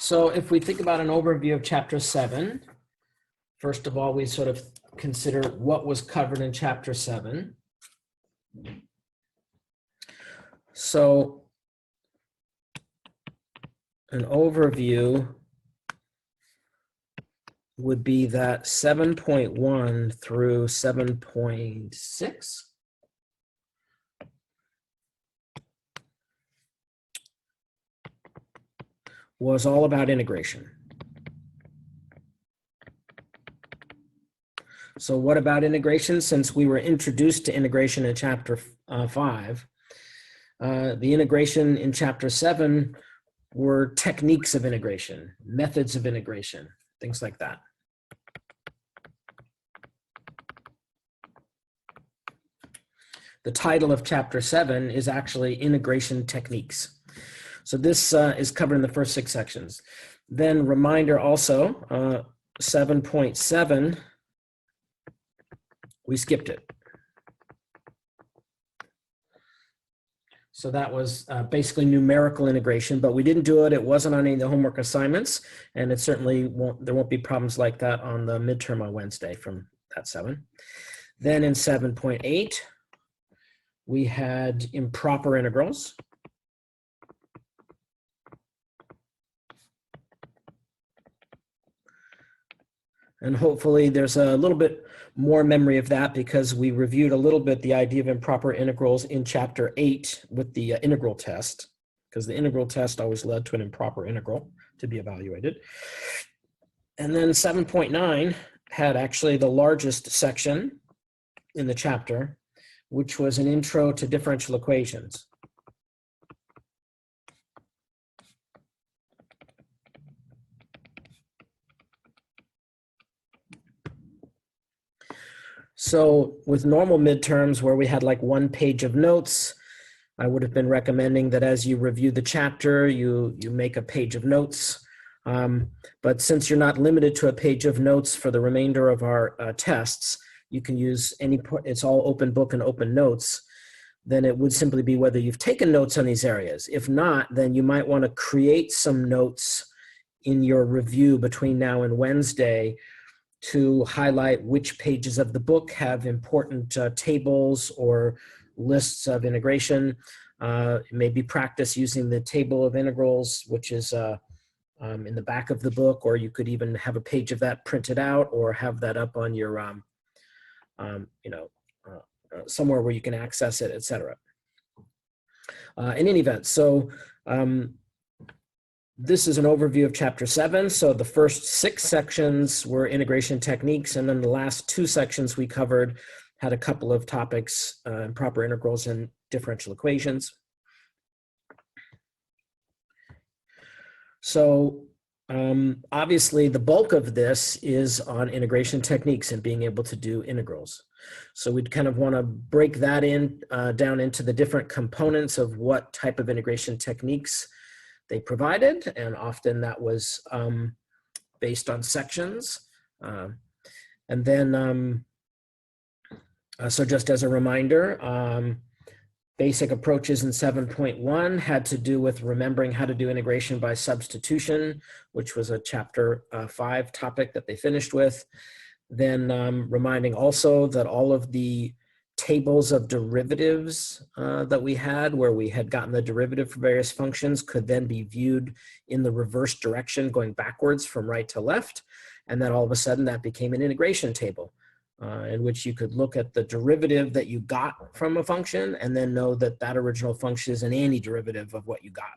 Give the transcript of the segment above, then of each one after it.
So if we think about an overview of Chapter 7, first of all, we sort of consider what was covered in Chapter 7. So an overview would be that 7.1 through 7.6. Was all about integration. So what about integration? Since we were introduced to integration in Chapter 5, the integration in Chapter 7 were techniques of integration, methods of integration, things like that. The title of Chapter 7 is actually Integration Techniques. So this is covered in the first 6 sections. Then reminder also, 7.7, we skipped it. So that was basically numerical integration, but we didn't do it. It wasn't on any of the homework assignments, and it certainly there won't be problems like that on the midterm on Wednesday from that 7. Then in 7.8, we had improper integrals. And hopefully there's a little bit more memory of that because we reviewed a little bit the idea of improper integrals in Chapter 8 with the integral test, because the integral test always led to an improper integral to be evaluated. And then 7.9 had actually the largest section in the chapter, which was an intro to differential equations. So with normal midterms where we had like 1 page of notes, I would have been recommending that as you review the chapter, you make a page of notes. But since you're not limited to a page of notes for the remainder of our tests, you can use it's all open book and open notes. Then it would simply be whether you've taken notes on these areas. If not, then you might want to create some notes in your review between now and Wednesday to highlight which pages of the book have important tables or lists of integration. Maybe practice using the table of integrals, which is in the back of the book, or you could even have a page of that printed out or have that up on your, somewhere where you can access it, etc. In any event, so this is an overview of Chapter 7. So the first 6 sections were integration techniques, and then the last 2 sections we covered had a couple of topics, improper integrals and differential equations. So obviously the bulk of this is on integration techniques and being able to do integrals. So we'd kind of want to break that down into the different components of what type of integration techniques they provided, and often that was based on sections. And then, so just as a reminder, basic approaches in 7.1 had to do with remembering how to do integration by substitution, which was a Chapter 5 topic that they finished with. Then reminding also that all of the tables of derivatives that we had, where we had gotten the derivative for various functions, could then be viewed in the reverse direction, going backwards from right to left. And then all of a sudden that became an integration table in which you could look at the derivative that you got from a function and then know that that original function is an antiderivative of what you got.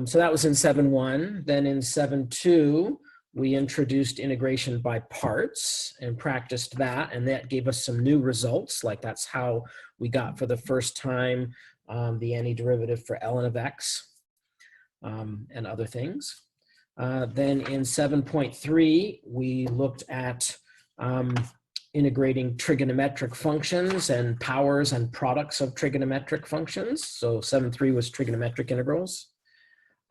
So that was in 7.1. Then in 7.2, we introduced integration by parts and practiced that, and that gave us some new results. Like that's how we got for the first time the antiderivative for ln of x and other things. Then in 7.3, we looked at integrating trigonometric functions and powers and products of trigonometric functions. So 7.3 was trigonometric integrals.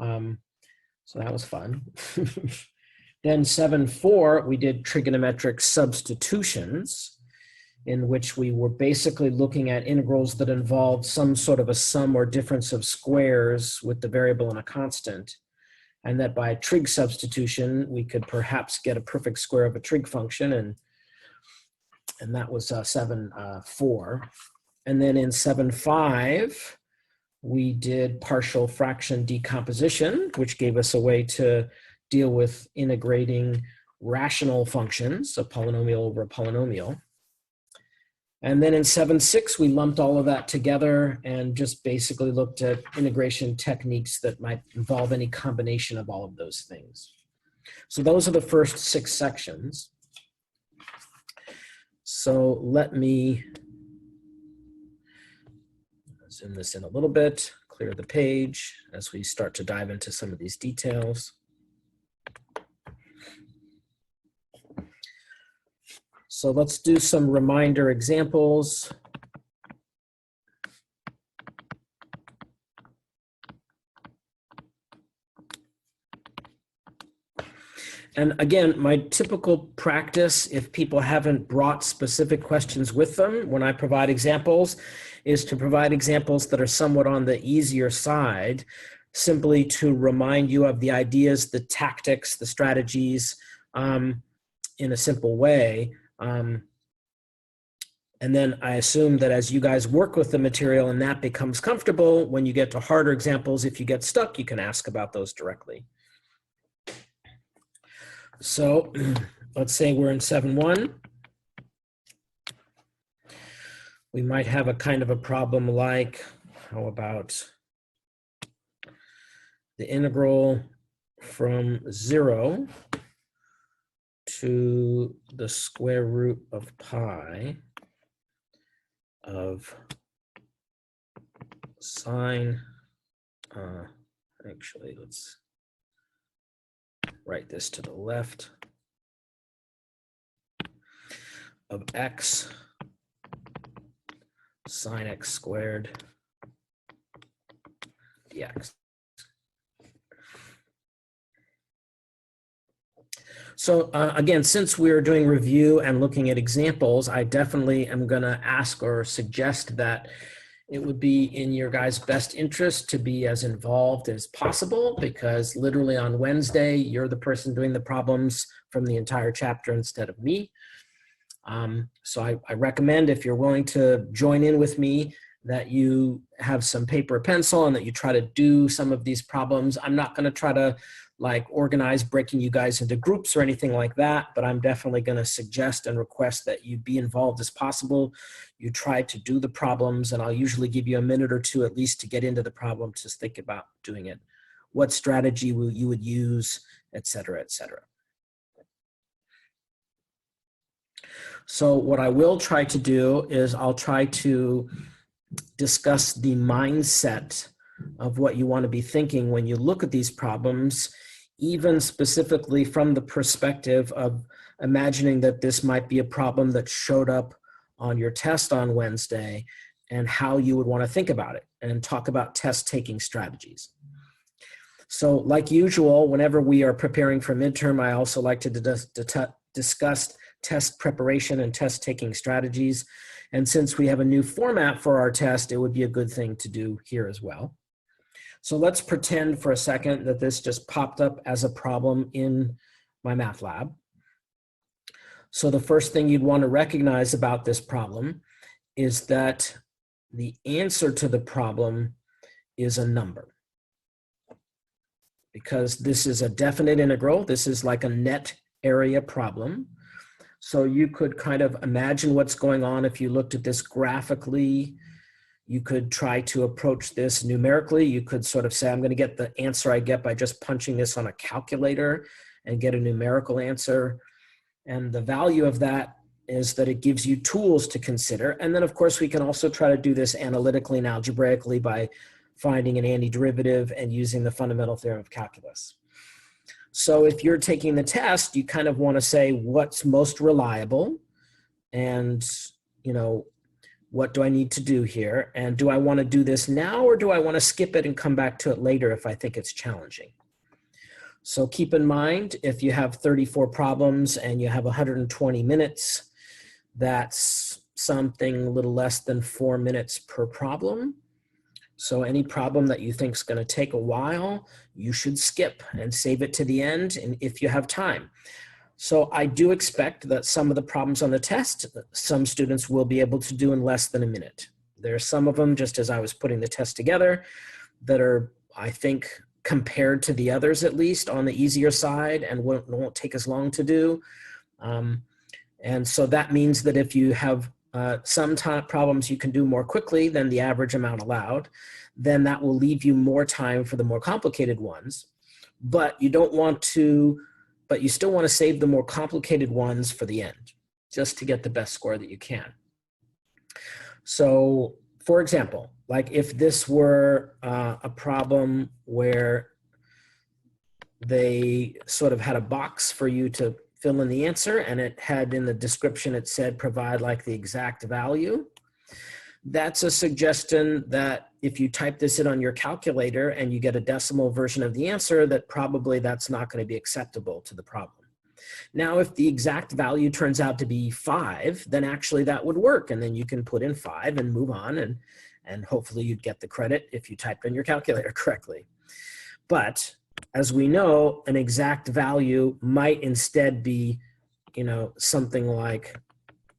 So that was fun. Then 7.4, we did trigonometric substitutions, in which we were basically looking at integrals that involved some sort of a sum or difference of squares with the variable and a constant. and that by trig substitution, we could perhaps get a perfect square of a trig function, and that was 7.4. And then in 7.5, we did partial fraction decomposition, which gave us a way to deal with integrating rational functions, a polynomial over a polynomial. And then in 7.6, we lumped all of that together and just basically looked at integration techniques that might involve any combination of all of those things. So those are the first 6 sections. So let me zoom this in a little bit, clear the page as we start to dive into some of these details. So let's do some reminder examples. And again, my typical practice, if people haven't brought specific questions with them when I provide examples, is to provide examples that are somewhat on the easier side, simply to remind you of the ideas, the tactics, the strategies in a simple way. And then I assume that as you guys work with the material and that becomes comfortable, when you get to harder examples, if you get stuck, you can ask about those directly. So let's say we're in 7.1. We might have a kind of a problem like, how about the integral from 0 to the square root of pi of sine, actually, let's write this to the left, of x sine x squared dx. So again, since we're doing review and looking at examples, I definitely am going to ask or suggest that it would be in your guys' best interest to be as involved as possible, because literally on Wednesday, you're the person doing the problems from the entire chapter instead of me. So I recommend, if you're willing to join in with me, that you have some paper or pencil and that you try to do some of these problems. I'm not going to try to like organize breaking you guys into groups or anything like that, but I'm definitely going to suggest and request that you be involved as possible. You try to do the problems, and I'll usually give you a minute or two at least to get into the problem, to think about doing it, what strategy you would use, et cetera, et cetera. So what I will try to do is I'll try to discuss the mindset of what you want to be thinking when you look at these problems, even specifically from the perspective of imagining that this might be a problem that showed up on your test on Wednesday, and how you would want to think about it and talk about test taking strategies. So like usual, whenever we are preparing for midterm, I also like to discuss test preparation and test taking strategies. And since we have a new format for our test, it would be a good thing to do here as well. So let's pretend for a second that this just popped up as a problem in my math lab. So the first thing you'd want to recognize about this problem is that the answer to the problem is a number. Because this is a definite integral, this is like a net area problem. So you could kind of imagine what's going on if you looked at this graphically. You could try to approach this numerically. You could sort of say, I'm going to get the answer I get by just punching this on a calculator and get a numerical answer. And the value of that is that it gives you tools to consider. And then, of course, we can also try to do this analytically and algebraically by finding an antiderivative and using the fundamental theorem of calculus. So if you're taking the test, you kind of want to say what's most reliable, and, you know, what do I need to do here? And do I want to do this now, or do I want to skip it and come back to it later if I think it's challenging? So keep in mind, if you have 34 problems and you have 120 minutes, that's something a little less than 4 minutes per problem. So any problem that you think is going to take a while, you should skip and save it to the end, and if you have time. So I do expect that some of the problems on the test, some students will be able to do in less than a minute. There are some of them, just as I was putting the test together, that are, I think, compared to the others at least, on the easier side and won't take as long to do. And so that means that if you have some problems you can do more quickly than the average amount allowed, then that will leave you more time for the more complicated ones. But you don't want to, but you still want to save the more complicated ones for the end, just to get the best score that you can. So, for example, like if this were a problem where they sort of had a box for you to fill in the answer, and it had in the description, it said provide like the exact value. That's a suggestion that if you type this in on your calculator and you get a decimal version of the answer, that probably that's not going to be acceptable to the problem. Now, if the exact value turns out to be 5, then actually that would work. And then you can put in 5 and move on, and hopefully you'd get the credit if you typed in your calculator correctly. But as we know, an exact value might instead be, you know, something like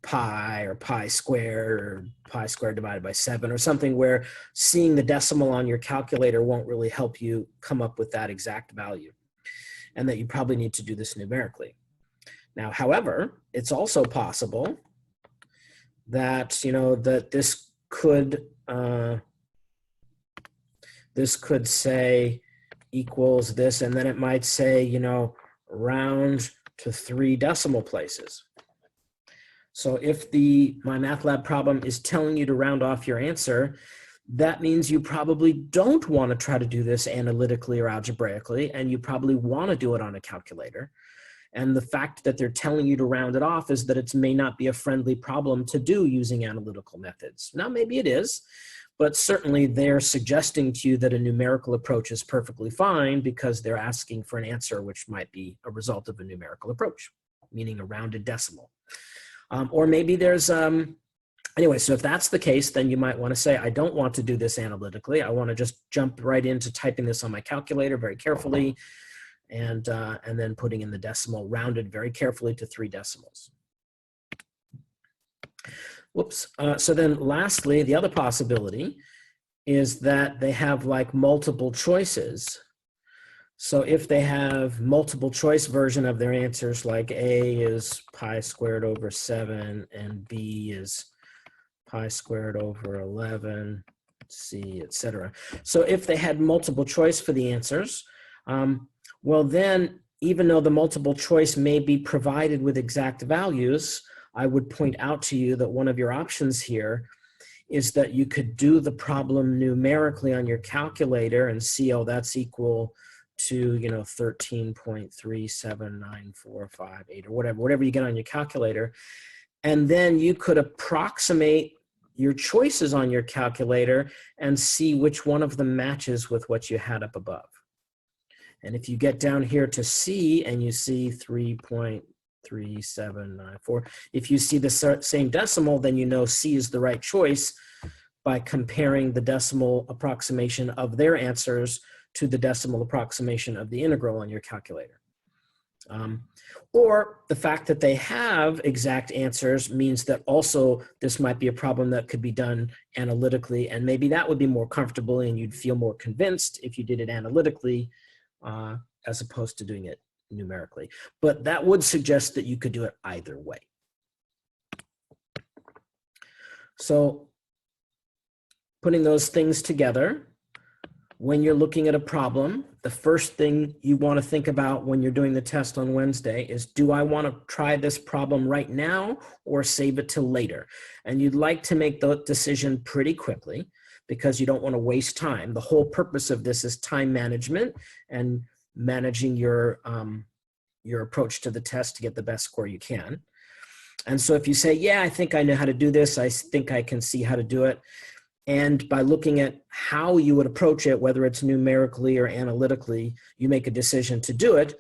pi or pi squared or pi squared divided by 7 or something where seeing the decimal on your calculator won't really help you come up with that exact value, and that you probably need to do this numerically. Now, however, it's also possible that, you know, that this could say equals this, and then it might say, you know, round to 3 decimal places. So if my MATLAB problem is telling you to round off your answer, that means you probably don't want to try to do this analytically or algebraically, and you probably want to do it on a calculator. And the fact that they're telling you to round it off is that it may not be a friendly problem to do using analytical methods. Now, maybe it is, but certainly they're suggesting to you that a numerical approach is perfectly fine because they're asking for an answer which might be a result of a numerical approach, meaning a rounded decimal. Or maybe there's, anyway, so if that's the case, then you might want to say, I don't want to do this analytically. I want to just jump right into typing this on my calculator very carefully, and then putting in the decimal rounded very carefully to 3 decimals. Whoops. So then lastly, the other possibility is that they have like multiple choices. So if they have multiple choice version of their answers, like A is pi squared over 7 and B is pi squared over 11, C, etc. So if they had multiple choice for the answers, well then, even though the multiple choice may be provided with exact values, I would point out to you that one of your options here is that you could do the problem numerically on your calculator and see, oh, that's equal to, you know, 13.37945 or whatever you get on your calculator. And then you could approximate your choices on your calculator and see which one of them matches with what you had up above. And if you get down here to C and you see 3.3794, if you see the same decimal, then you know C is the right choice by comparing the decimal approximation of their answers to the decimal approximation of the integral on your calculator. Or the fact that they have exact answers means that also this might be a problem that could be done analytically, and maybe that would be more comfortable and you'd feel more convinced if you did it analytically as opposed to doing it numerically. But that would suggest that you could do it either way. So putting those things together, when you're looking at a problem, the first thing you want to think about when you're doing the test on Wednesday is, do I want to try this problem right now or save it till later? And you'd like to make the decision pretty quickly because you don't want to waste time. The whole purpose of this is time management and managing your approach to the test to get the best score you can. And so if you say, yeah, I think I know how to do this, I think I can see how to do it, and by looking at how you would approach it, whether it's numerically or analytically, you make a decision to do it,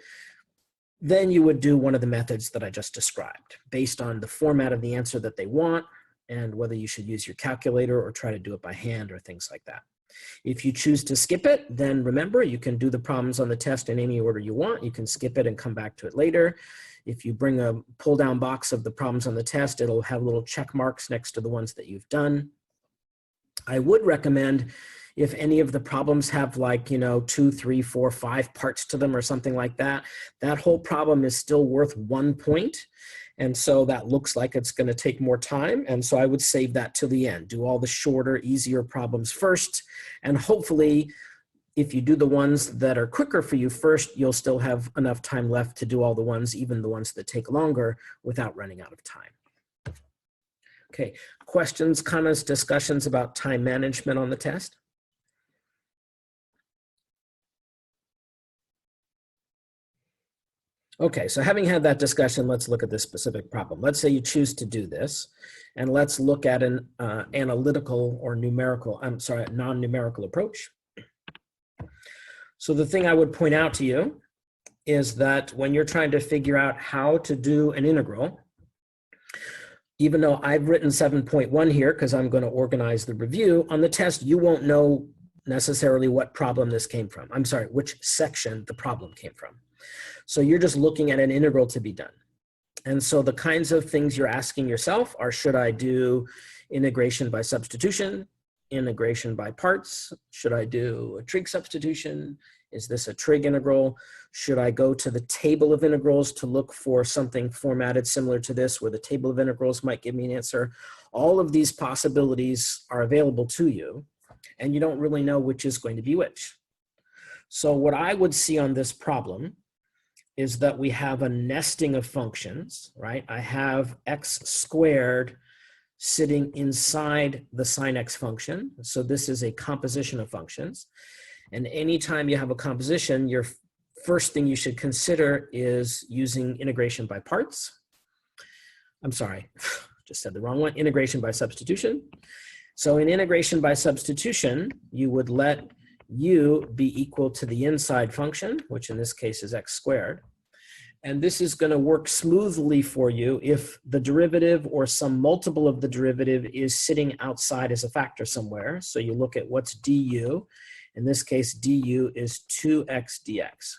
then you would do one of the methods that I just described based on the format of the answer that they want and whether you should use your calculator or try to do it by hand or things like that. If you choose to skip it, then remember, you can do the problems on the test in any order you want. You can skip it and come back to it later. If you bring a pull-down box of the problems on the test, it'll have little check marks next to the ones that you've done. I would recommend, if any of the problems have like, 2, 3, 4, 5 parts to them or something like that, that whole problem is still worth 1 point. And so that looks like it's going to take more time. And so I would save that till the end. Do all the shorter, easier problems first. And hopefully, if you do the ones that are quicker for you first, you'll still have enough time left to do all the ones, even the ones that take longer, without running out of time. Okay, questions, comments, discussions about time management on the test? Okay, so having had that discussion, let's look at this specific problem. Let's say you choose to do this, and let's look at an analytical or non-numerical approach. So the thing I would point out to you is that when you're trying to figure out how to do an integral, even though I've written 7.1 here because I'm going to organize the review, on the test you won't know necessarily what problem this came from. I'm sorry, which section the problem came from. So you're just looking at an integral to be done. And so the kinds of things you're asking yourself are, should I do integration by substitution, integration by parts? Should I do a trig substitution? Is this a trig integral? Should I go to the table of integrals to look for something formatted similar to this, where the table of integrals might give me an answer? All of these possibilities are available to you, and you don't really know which is going to be which. So what I would see on this problem is that we have a nesting of functions, right? I have x squared sitting inside the sine x function. So this is a composition of functions. And anytime you have a composition, your first thing you should consider is using integration by parts. I'm sorry, just said the wrong one, integration by substitution. So in integration by substitution, you would let u be equal to the inside function, which in this case is x squared. And this is going to work smoothly for you if the derivative or some multiple of the derivative is sitting outside as a factor somewhere. So you look at what's du. In this case, du is 2x dx.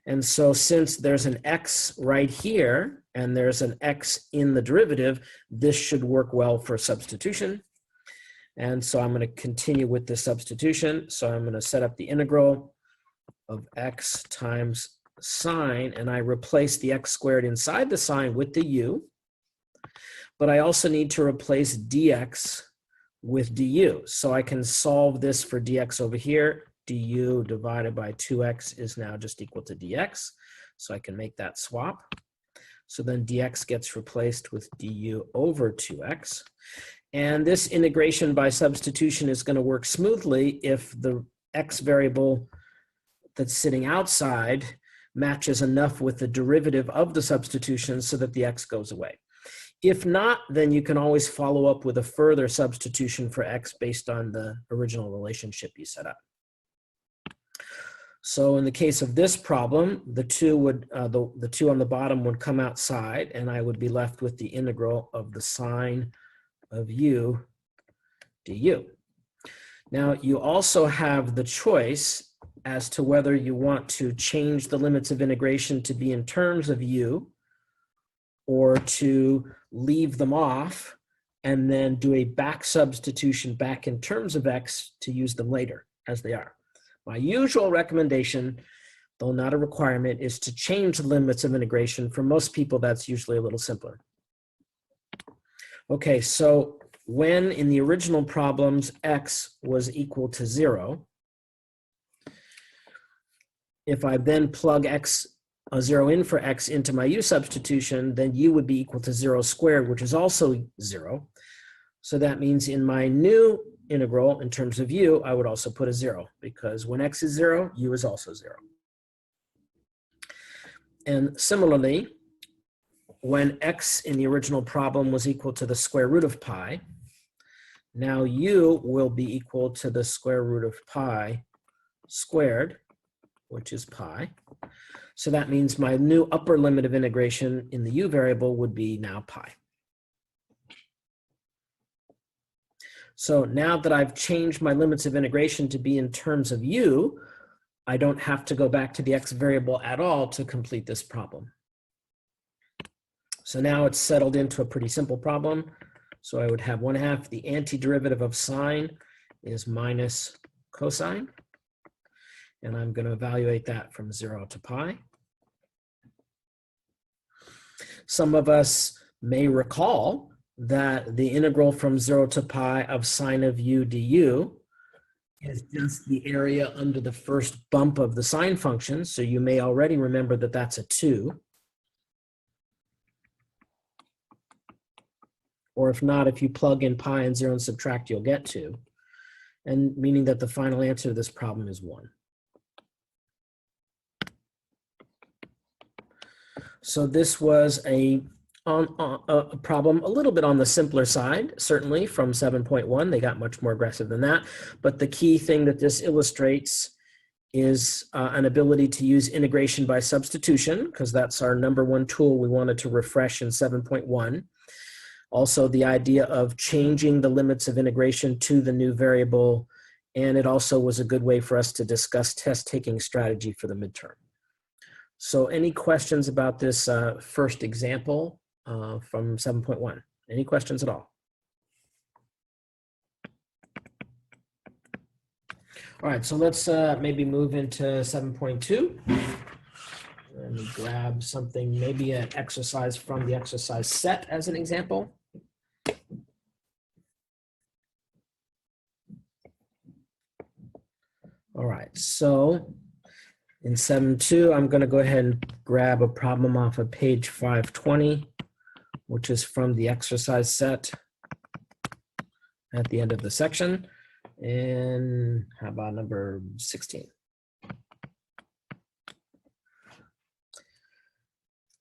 And so since there's an x right here and there's an x in the derivative, this should work well for substitution. And so I'm going to continue with the substitution. So I'm going to set up the integral of x times sine, and I replace the x squared inside the sine with the u. But I also need to replace dx with du. So I can solve this for dx over here. Du divided by 2x is now just equal to dx. So I can make that swap. So then dx gets replaced with du over 2x. And this integration by substitution is going to work smoothly if the x variable that's sitting outside matches enough with the derivative of the substitution so that the x goes away. If not, then you can always follow up with a further substitution for x based on the original relationship you set up. So in the case of this problem, the 2 on the bottom would come outside, and I would be left with the integral of the sine of u du. Now you also have the choice as to whether you want to change the limits of integration to be in terms of u, or to leave them off and then do a back substitution back in terms of x to use them later as they are. My usual recommendation, though not a requirement, is to change the limits of integration. For most people, that's usually a little simpler. Okay, so when in the original problems x was equal to 0, if I then plug x, 0 in for x into my u substitution, then u would be equal to 0 squared, which is also 0. So that means in my new integral, in terms of u, I would also put a 0, because when x is 0, u is also 0. And similarly, when x in the original problem was equal to the square root of pi, now u will be equal to the square root of pi squared, which is pi. So that means my new upper limit of integration in the u variable would be now pi. So now that I've changed my limits of integration to be in terms of u, I don't have to go back to the x variable at all to complete this problem. So now it's settled into a pretty simple problem. So I would have 1/2 the antiderivative of sine is minus cosine. And I'm going to evaluate that from 0 to pi. Some of us may recall that the integral from 0 to pi of sine of u du is just the area under the first bump of the sine function. So you may already remember that that's a 2. Or if not, if you plug in pi and 0 and subtract, you'll get 2. And meaning that the final answer to this problem is 1. So this was a problem a little bit on the simpler side, certainly from 7.1. They got much more aggressive than that. But the key thing that this illustrates is an ability to use integration by substitution, because that's our #1 tool we wanted to refresh in 7.1. Also, the idea of changing the limits of integration to the new variable. And it also was a good way for us to discuss test-taking strategy for the midterm. So any questions about this first example from 7.1? Any questions at all? All right, so let's maybe move into 7.2. Let me grab something, maybe an exercise from the exercise set as an example. All right, so in 7.2, I'm going to go ahead and grab a problem off of page 520, which is from the exercise set at the end of the section. And how about number 16?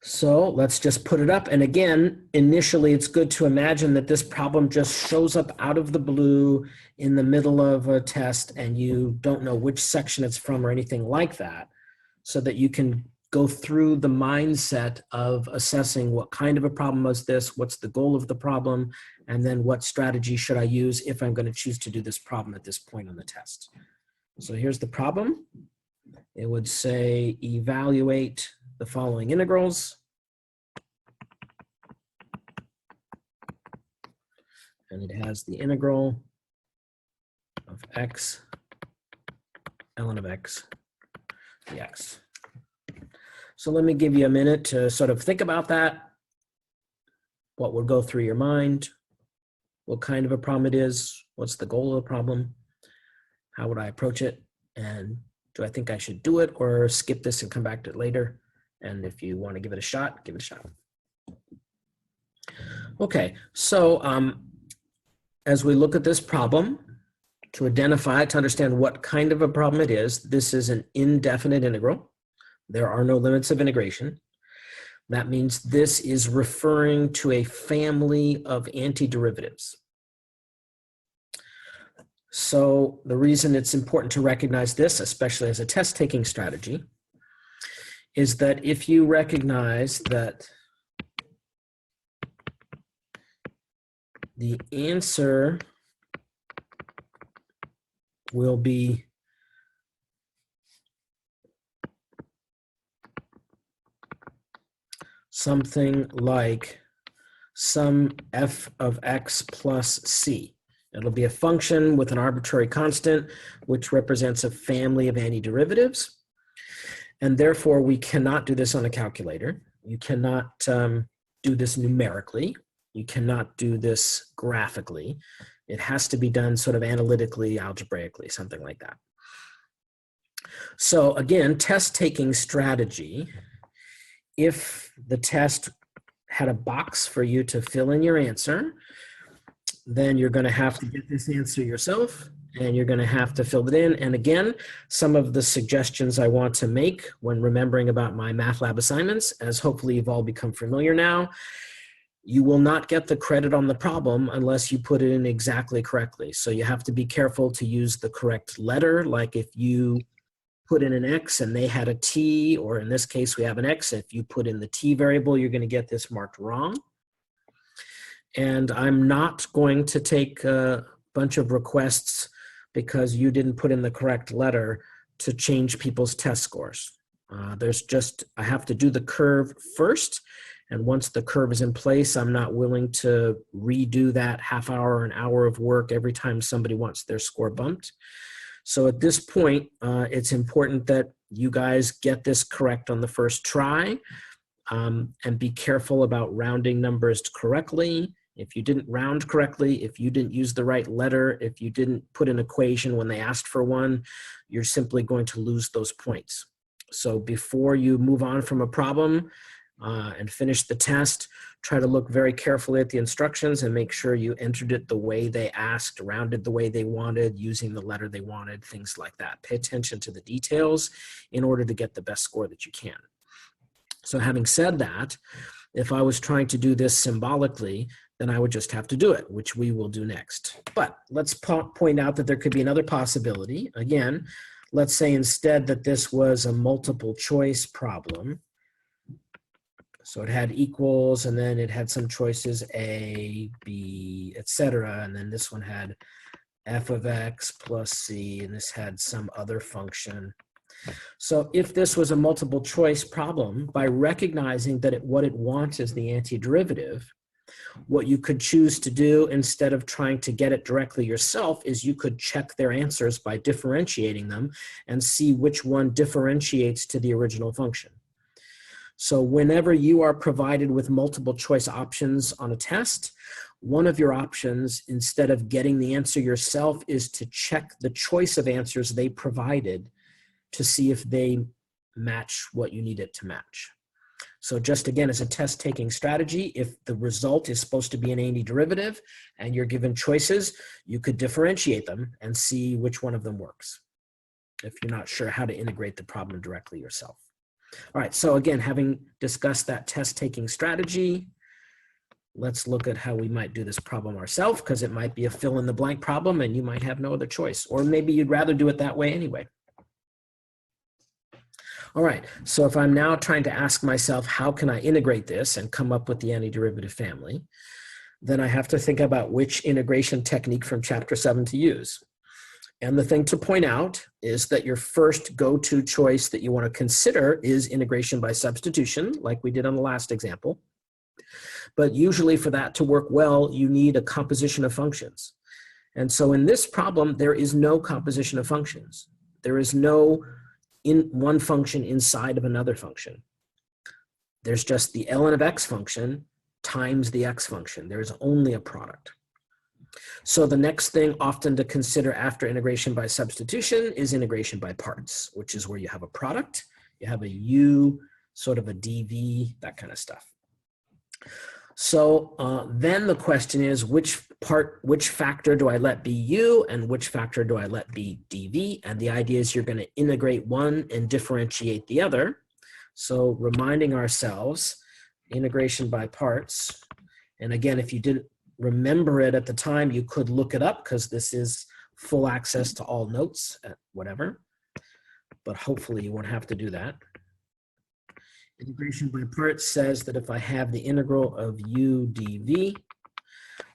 So let's just put it up. And again, initially, it's good to imagine that this problem just shows up out of the blue in the middle of a test and you don't know which section it's from or anything like that, so that you can go through the mindset of assessing what kind of a problem was this, what's the goal of the problem, and then what strategy should I use if I'm going to choose to do this problem at this point on the test. So here's the problem. It would say evaluate the following integrals. And it has the integral of x, ln of x, dx. So let me give you a minute to sort of think about that. What would go through your mind? What kind of a problem it is? What's the goal of the problem? How would I approach it? And do I think I should do it or skip this and come back to it later? And if you want to give it a shot, give it a shot. Okay, so as we look at this problem, to identify, to understand what kind of a problem it is, this is an indefinite integral. There are no limits of integration. That means this is referring to a family of antiderivatives. So the reason it's important to recognize this, especially as a test-taking strategy, is that if you recognize that the answer will be something like some f of x plus c. It'll be a function with an arbitrary constant, which represents a family of antiderivatives. And therefore, we cannot do this on a calculator. You cannot do this numerically. You cannot do this graphically. It has to be done sort of analytically, algebraically, something like that. So again, test-taking strategy, if the test had a box for you to fill in your answer, then you're going to have to get this answer yourself, and you're going to have to fill it in. And again, some of the suggestions I want to make when remembering about my math lab assignments, as hopefully you've all become familiar now, you will not get the credit on the problem unless you put it in exactly correctly. So you have to be careful to use the correct letter. Like if you put in an X and they had a T, or in this case we have an X, if you put in the T variable, you're going to get this marked wrong. And I'm not going to take bunch of requests because you didn't put in the correct letter to change people's test scores. I have to do the curve first, and once the curve is in place, I'm not willing to redo that half hour or an hour of work every time somebody wants their score bumped. So at this point, it's important that you guys get this correct on the first try, and be careful about rounding numbers correctly. If you didn't round correctly, if you didn't use the right letter, if you didn't put an equation when they asked for one, you're simply going to lose those points. So before you move on from a problem and finish the test, try to look very carefully at the instructions and make sure you entered it the way they asked, rounded the way they wanted, using the letter they wanted, things like that. Pay attention to the details in order to get the best score that you can. So having said that, if I was trying to do this symbolically, then I would just have to do it, which we will do next. But let's point out that there could be another possibility. Again, let's say instead that this was a multiple choice problem. So it had equals, and then it had some choices A, B, etc. And then this one had f of x plus c, and this had some other function. So if this was a multiple choice problem, by recognizing that what it wants is the antiderivative, what you could choose to do instead of trying to get it directly yourself is you could check their answers by differentiating them and see which one differentiates to the original function. So whenever you are provided with multiple choice options on a test, one of your options, instead of getting the answer yourself, is to check the choice of answers they provided to see if they match what you need it to match. So just again, as a test-taking strategy, if the result is supposed to be an antiderivative and you're given choices, you could differentiate them and see which one of them works if you're not sure how to integrate the problem directly yourself. All right, so again, having discussed that test-taking strategy, let's look at how we might do this problem ourselves, because it might be a fill-in-the-blank problem and you might have no other choice, or maybe you'd rather do it that way anyway. All right, so if I'm now trying to ask myself, how can I integrate this and come up with the antiderivative family, then I have to think about which integration technique from Chapter 7 to use. And the thing to point out is that your first go-to choice that you want to consider is integration by substitution, like we did on the last example. But usually for that to work well, you need a composition of functions. And so in this problem, there is no composition of functions. There is no one function inside of another function. There's just the ln of x function times the x function. There is only a product. So the next thing often to consider after integration by substitution is integration by parts, which is where you have a product, you have a u, sort of a dv, that kind of stuff. So then the question is, which factor do I let be u and which factor do I let be dv? And the idea is you're going to integrate one and differentiate the other. So reminding ourselves, integration by parts. And again, if you didn't remember it at the time, you could look it up because this is full access to all notes, whatever. But hopefully you won't have to do that. Integration by parts says that if I have the integral of u dv,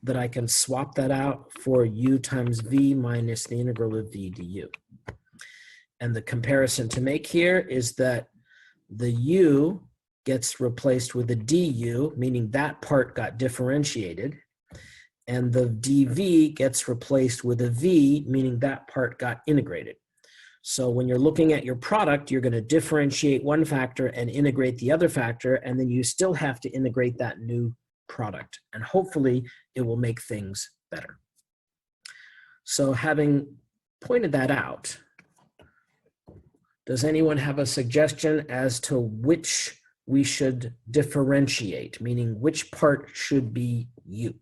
that I can swap that out for u times v minus the integral of v du. And the comparison to make here is that the u gets replaced with a du, meaning that part got differentiated, and the dv gets replaced with a v, meaning that part got integrated. So when you're looking at your product, you're going to differentiate one factor and integrate the other factor, and then you still have to integrate that new product. And hopefully it will make things better. So having pointed that out, does anyone have a suggestion as to which we should differentiate, meaning which part should be u?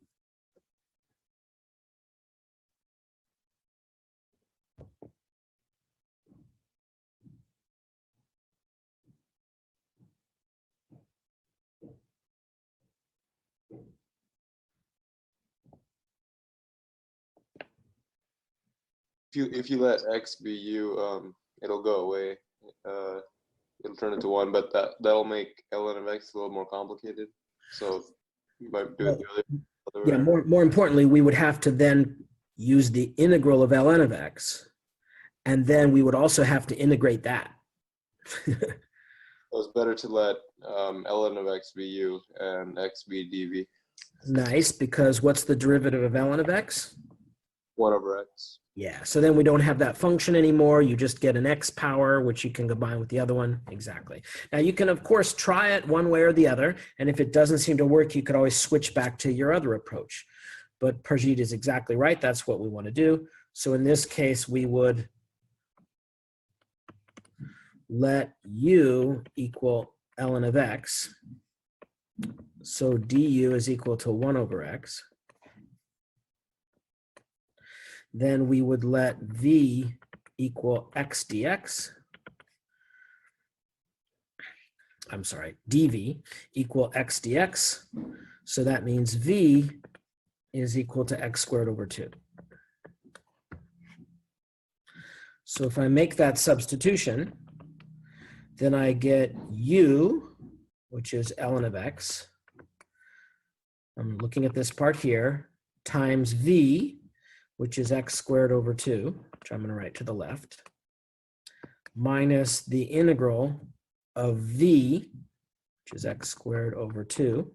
If you let x be u, it'll go away. It'll turn into 1, but that'll make ln of x a little more complicated. So you might do it the other way. Yeah, more importantly, we would have to then use the integral of ln of x, and then we would also have to integrate that. So it's better to let ln of x be u and x be dv. Nice, because what's the derivative of ln of x? 1 over x. Yeah, so then we don't have that function anymore. You just get an x power, which you can combine with the other one. Exactly. Now you can, of course, try it one way or the other, and if it doesn't seem to work, you could always switch back to your other approach. But Parjit is exactly right. That's what we want to do. So in this case, we would let u equal ln of x. So du is equal to 1 over x. Then we would let v equal x dx. I'm sorry, dv equal x dx. So that means v is equal to x squared over 2. So if I make that substitution, then I get u, which is ln of x. I'm looking at this part here, times v, which is x squared over 2, which I'm going to write to the left, minus the integral of v, which is x squared over 2,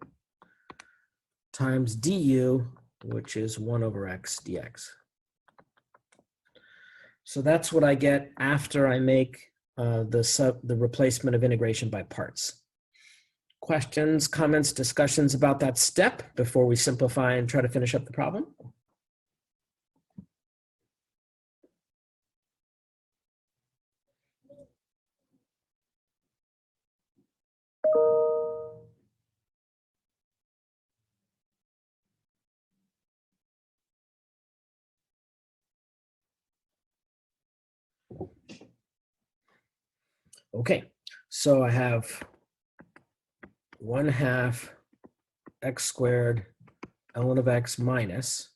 times du, which is 1 over x dx. So that's what I get after I make the replacement of integration by parts. Questions, comments, discussions about that step before we simplify and try to finish up the problem? Okay, so I have 1/2 x squared ln of x minus,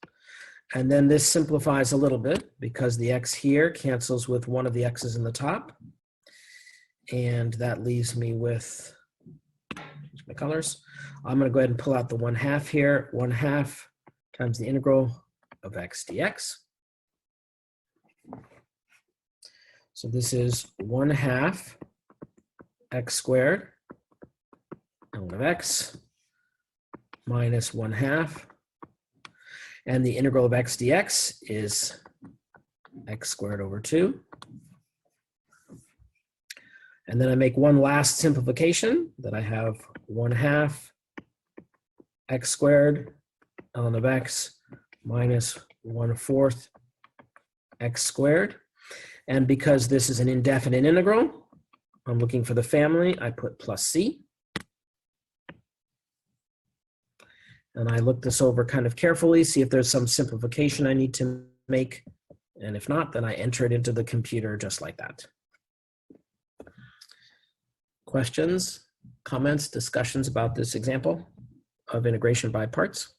and then this simplifies a little bit because the x here cancels with one of the x's in the top, and that leaves me with, change my colors, I'm going to go ahead and pull out the 1/2 here, 1/2 times the integral of x dx. So this is 1/2 x squared ln of x minus 1/2. And the integral of x dx is x squared over 2. And then I make one last simplification that I have 1/2 x squared ln of x minus 1/4 x squared. And because this is an indefinite integral, I'm looking for the family, I put plus c. And I look this over kind of carefully, see if there's some simplification I need to make. And if not, then I enter it into the computer just like that. Questions, comments, discussions about this example of integration by parts?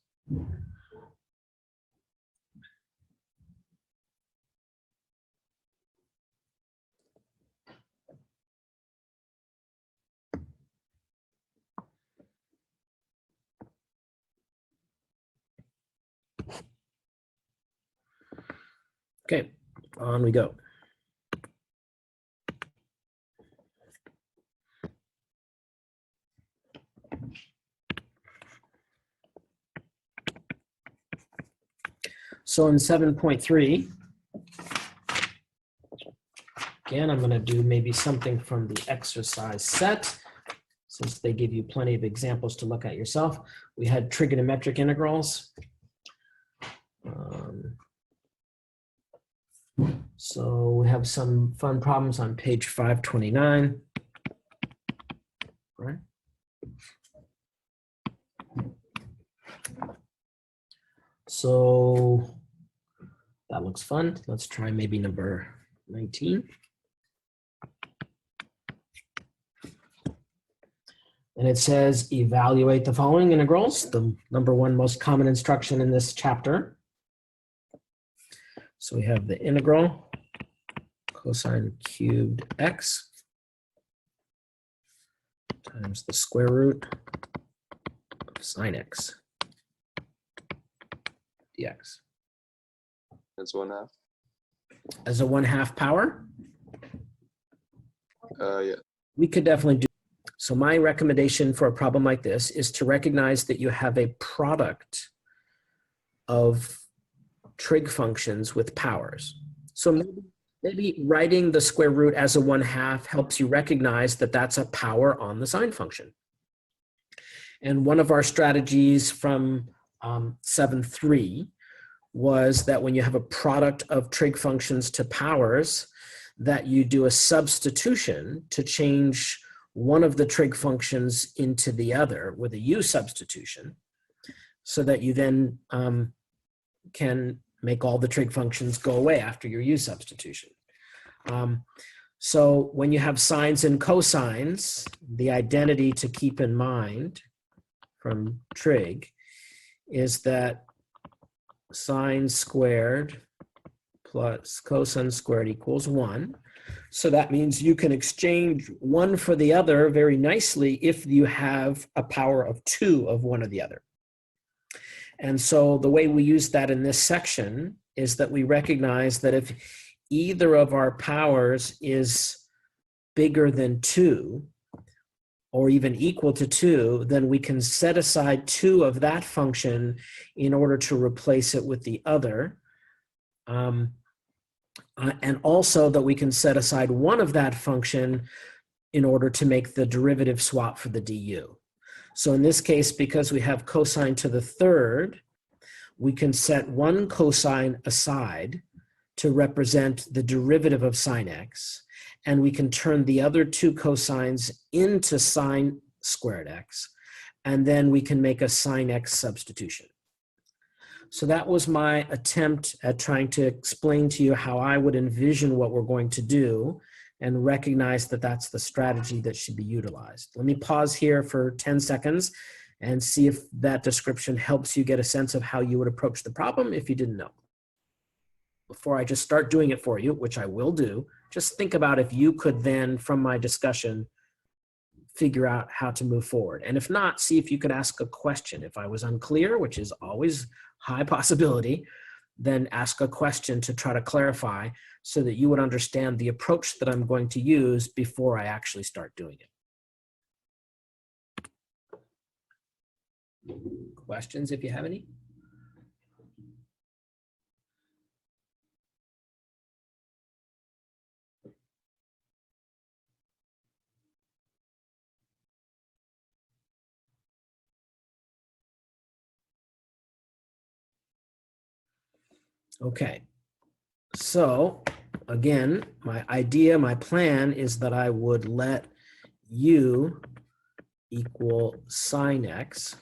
Okay, on we go. So in 7.3, again, I'm going to do maybe something from the exercise set, since they give you plenty of examples to look at yourself. We had trigonometric integrals. So we have some fun problems on page 529. Right. So that looks fun. Let's try maybe number 19. And it says evaluate the following integrals, the number one most common instruction in this chapter. So we have the integral cosine cubed x times the square root of sine x dx. It's 1/2. As a 1/2 power? Yeah. We could definitely do. So my recommendation for a problem like this is to recognize that you have a product of trig functions with powers. So maybe writing the square root as a 1/2 helps you recognize that that's a power on the sine function. And one of our strategies from 7.3 was that when you have a product of trig functions to powers, that you do a substitution to change one of the trig functions into the other with a u substitution, so that you then can make all the trig functions go away after your u substitution. So when you have sines and cosines, the identity to keep in mind from trig is that sine squared plus cosine squared equals 1. So that means you can exchange one for the other very nicely if you have a power of 2 of one or the other. And so the way we use that in this section is that we recognize that if either of our powers is bigger than 2, or even equal to 2, then we can set aside 2 of that function in order to replace it with the other. And also that we can set aside 1 of that function in order to make the derivative swap for the du. So in this case, because we have cosine to the 3rd, we can set 1 cosine aside to represent the derivative of sine x, and we can turn the other 2 cosines into sine squared x, and then we can make a sine x substitution. So that was my attempt at trying to explain to you how I would envision what we're going to do and recognize that that's the strategy that should be utilized. Let me pause here for 10 seconds and see if that description helps you get a sense of how you would approach the problem if you didn't know. Before I just start doing it for you, which I will do, just think about if you could then, from my discussion, figure out how to move forward. And if not, see if you could ask a question. If I was unclear, which is always high possibility, then ask a question to try to clarify so that you would understand the approach that I'm going to use before I actually start doing it. Questions if you have any? Okay, so again, my idea, my plan is that I would let u equal sine x.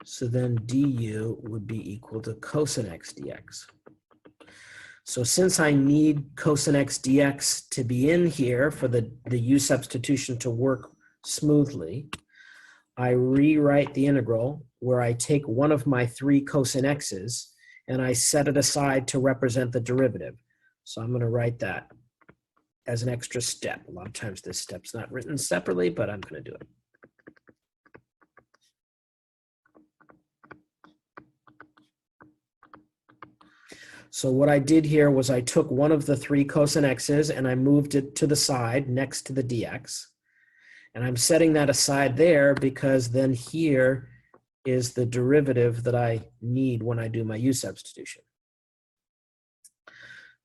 So then du would be equal to cosine x dx. So since I need cosine x dx to be in here for the u substitution to work smoothly, I rewrite the integral where I take one of my 3 cosine x's and I set it aside to represent the derivative. So I'm going to write that as an extra step. A lot of times this step's not written separately, but I'm going to do it. So what I did here was I took one of the 3 cosine x's and I moved it to the side next to the dx. And I'm setting that aside there because then here is the derivative that I need when I do my u substitution.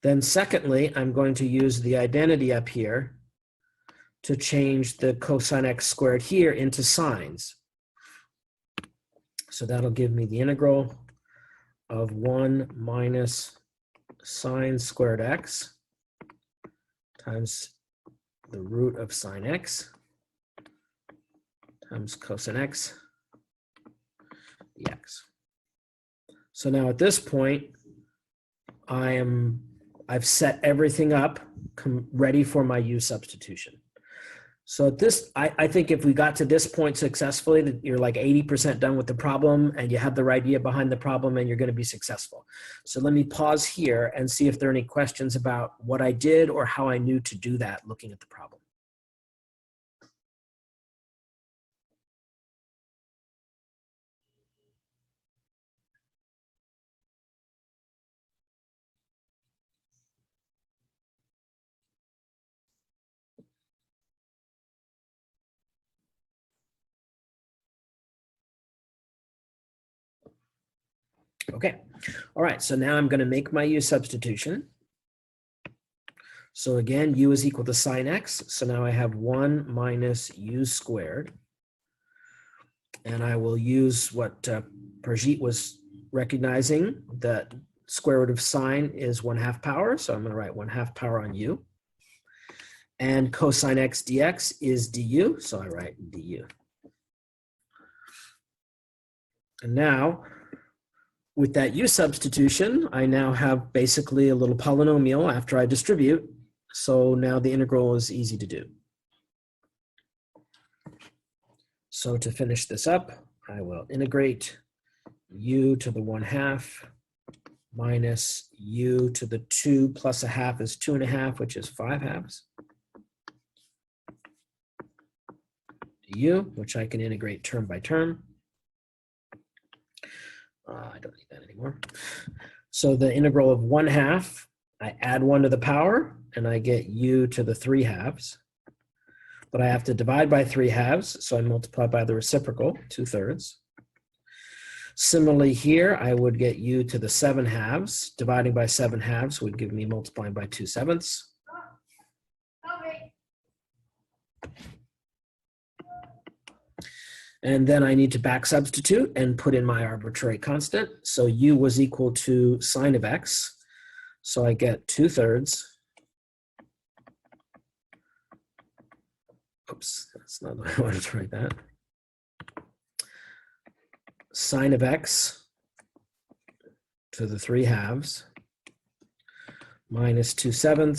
Then secondly, I'm going to use the identity up here to change the cosine x squared here into sines. So that'll give me the integral of 1 minus sine squared x times the root of sine x times cosine x dx. So now at this point, I've set everything up ready for my u substitution. So this, I think if we got to this point successfully, that you're like 80% done with the problem and you have the right idea behind the problem and you're going to be successful. So let me pause here and see if there are any questions about what I did or how I knew to do that looking at the problem. Okay, all right, so now I'm going to make my u substitution. So again, u is equal to sine x. So now I have 1 minus u squared. And I will use what Brigitte was recognizing, that square root of sine is 1/2 power. So I'm going to write 1/2 power on u. And cosine x dx is du. So I write du. And now, with that u substitution, I now have basically a little polynomial after I distribute. So now the integral is easy to do. So to finish this up, I will integrate u to the 1/2 minus u to the 2 plus 1/2 is 2.5, which is 5/2 du, which I can integrate term by term. I don't need that anymore. So the integral of 1/2, I add 1 to the power, and I get u to the 3/2. But I have to divide by 3/2, so I multiply by the reciprocal, 2/3. Similarly here, I would get u to the 7/2. Dividing by 7/2 would give me multiplying by 2/7. And then I need to back substitute and put in my arbitrary constant. So u was equal to sine of x. So I get 2/3. Oops, that's not the way I wanted to write that. Sine of x to the 3/2 minus 2/7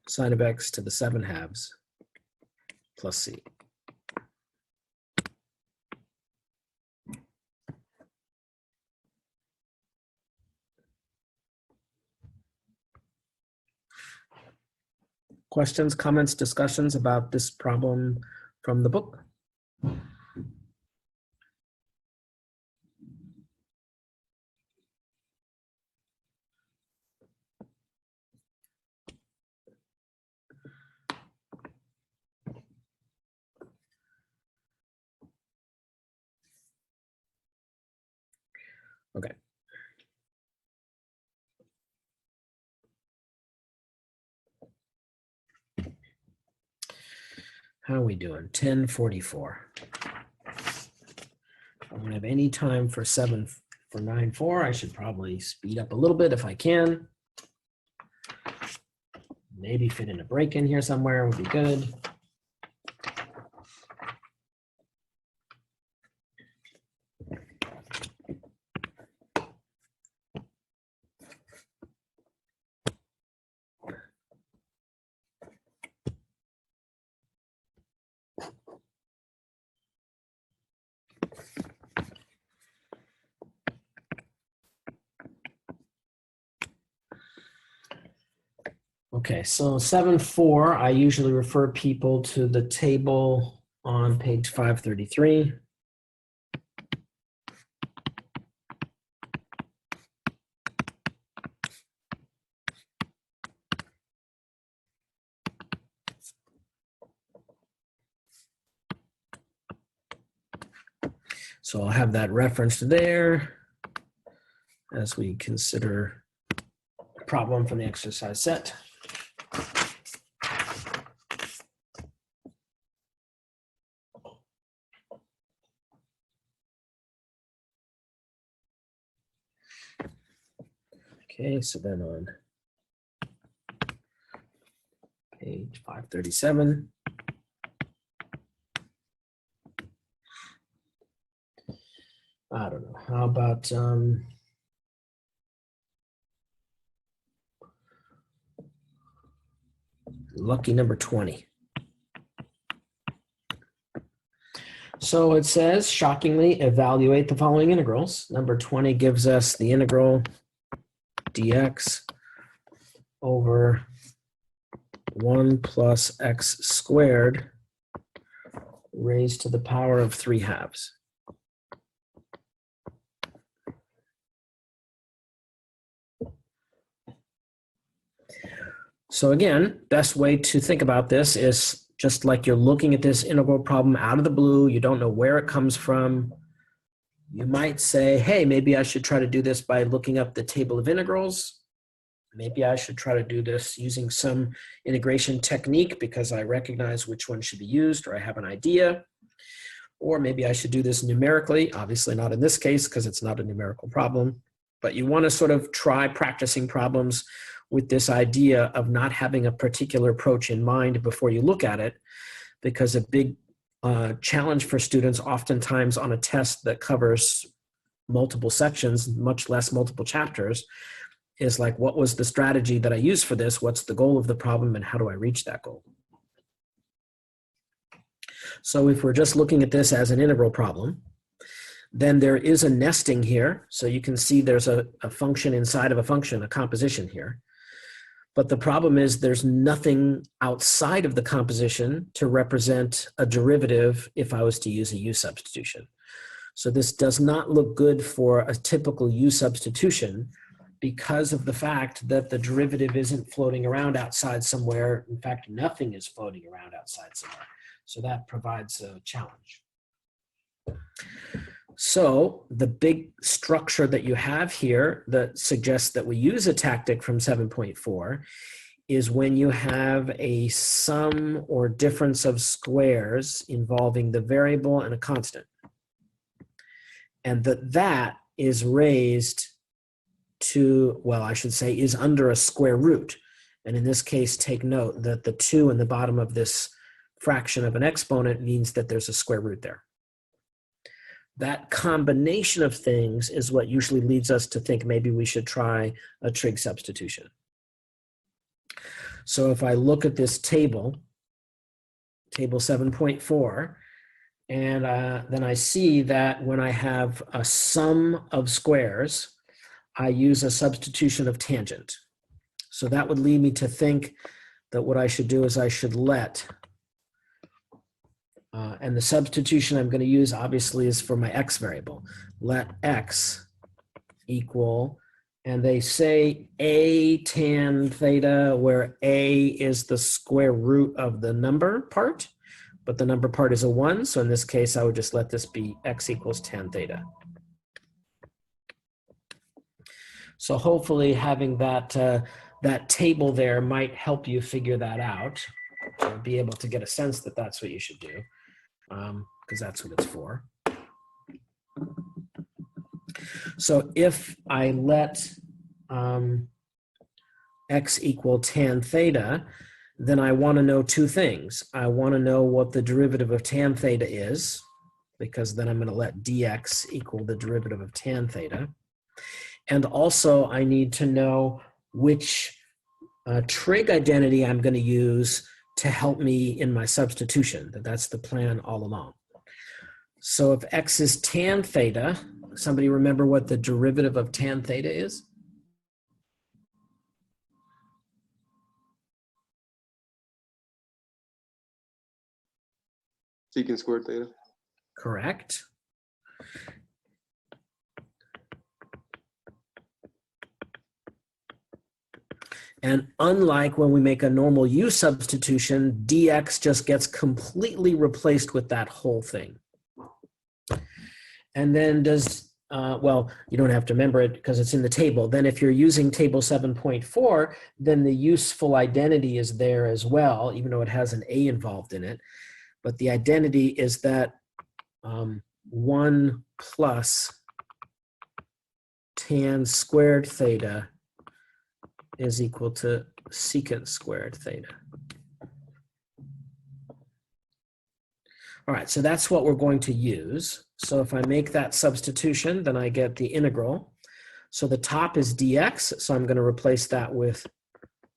sine of x to the 7/2 plus c. Questions, comments, discussions about this problem from the book? Okay. How are we doing? 10:44. I don't have any time for 9:4. I should probably speed up a little bit if I can. Maybe fit in a break in here somewhere would be good. Okay, so 7.4, I usually refer people to the table on page 533. So I'll have that referenced there as we consider a problem from the exercise set. Okay, so then on page 537, I don't know, how about lucky number 20. So it says, shockingly, evaluate the following integrals. Number 20 gives us the integral dx over 1 plus x squared raised to the power of 3/2. So again, best way to think about this is just like you're looking at this integral problem out of the blue, you don't know where it comes from. You might say, hey, maybe I should try to do this by looking up the table of integrals. Maybe I should try to do this using some integration technique because I recognize which one should be used or I have an idea. Or maybe I should do this numerically, obviously not in this case because it's not a numerical problem. But you want to sort of try practicing problems with this idea of not having a particular approach in mind before you look at it, because a big challenge for students oftentimes on a test that covers multiple sections, much less multiple chapters, is like, what was the strategy that I used for this? What's the goal of the problem and how do I reach that goal? So if we're just looking at this as an integral problem, then there is a nesting here. So you can see there's a function inside of a function, a composition here. But the problem is there's nothing outside of the composition to represent a derivative if I was to use a U substitution. So this does not look good for a typical U substitution because of the fact that the derivative isn't floating around outside somewhere. In fact, nothing is floating around outside somewhere. So that provides a challenge. So the big structure that you have here that suggests that we use a tactic from 7.4 is when you have a sum or difference of squares involving the variable and a constant. And that is raised to, well, I should say, is under a square root. And in this case, take note that the 2 in the bottom of this fraction of an exponent means that there's a square root there. That combination of things is what usually leads us to think maybe we should try a trig substitution. So if I look at this table, table 7.4, and then I see that when I have a sum of squares, I use a substitution of tangent. So that would lead me to think that what I should do is I should let and the substitution I'm going to use obviously is for my x variable. Let x equal, and they say a tan theta, where a is the square root of the number part, but the number part is a 1. So in this case, I would just let this be x equals tan theta. So hopefully having that, that table there might help you figure that out, to be able to get a sense that that's what you should do. Because that's what it's for. So if I let x equal tan theta, then I want to know two things. I want to know what the derivative of tan theta is, because then I'm going to let dx equal the derivative of tan theta. And also I need to know which trig identity I'm going to use to help me in my substitution. That's the plan all along. So if x is tan theta, somebody remember what the derivative of tan theta is? Secant squared theta. Correct. And unlike when we make a normal U substitution, dx just gets completely replaced with that whole thing. And then does, well, you don't have to remember it because it's in the table. Then if you're using table 7.4, then the useful identity is there as well, even though it has an a involved in it. But the identity is that 1 plus tan squared theta is equal to secant squared theta. All right, so that's what we're going to use. So if I make that substitution, then I get the integral. So the top is dx, so I'm going to replace that with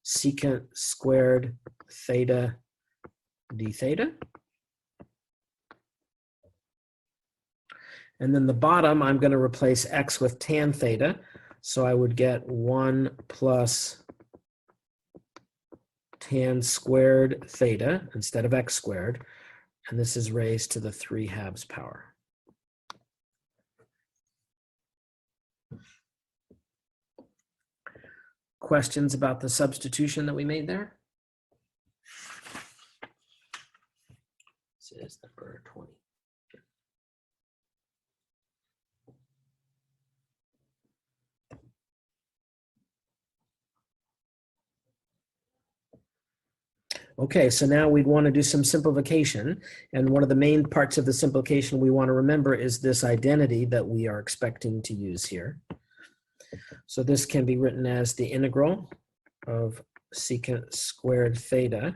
secant squared theta d theta. And then the bottom, I'm going to replace x with tan theta. So I would get 1 plus tan squared theta instead of x squared. And this is raised to the 3/2 power. Questions about the substitution that we made there? This is number 20. Okay, so now we'd want to do some simplification. And one of the main parts of the simplification we want to remember is this identity that we are expecting to use here. So this can be written as the integral of secant squared theta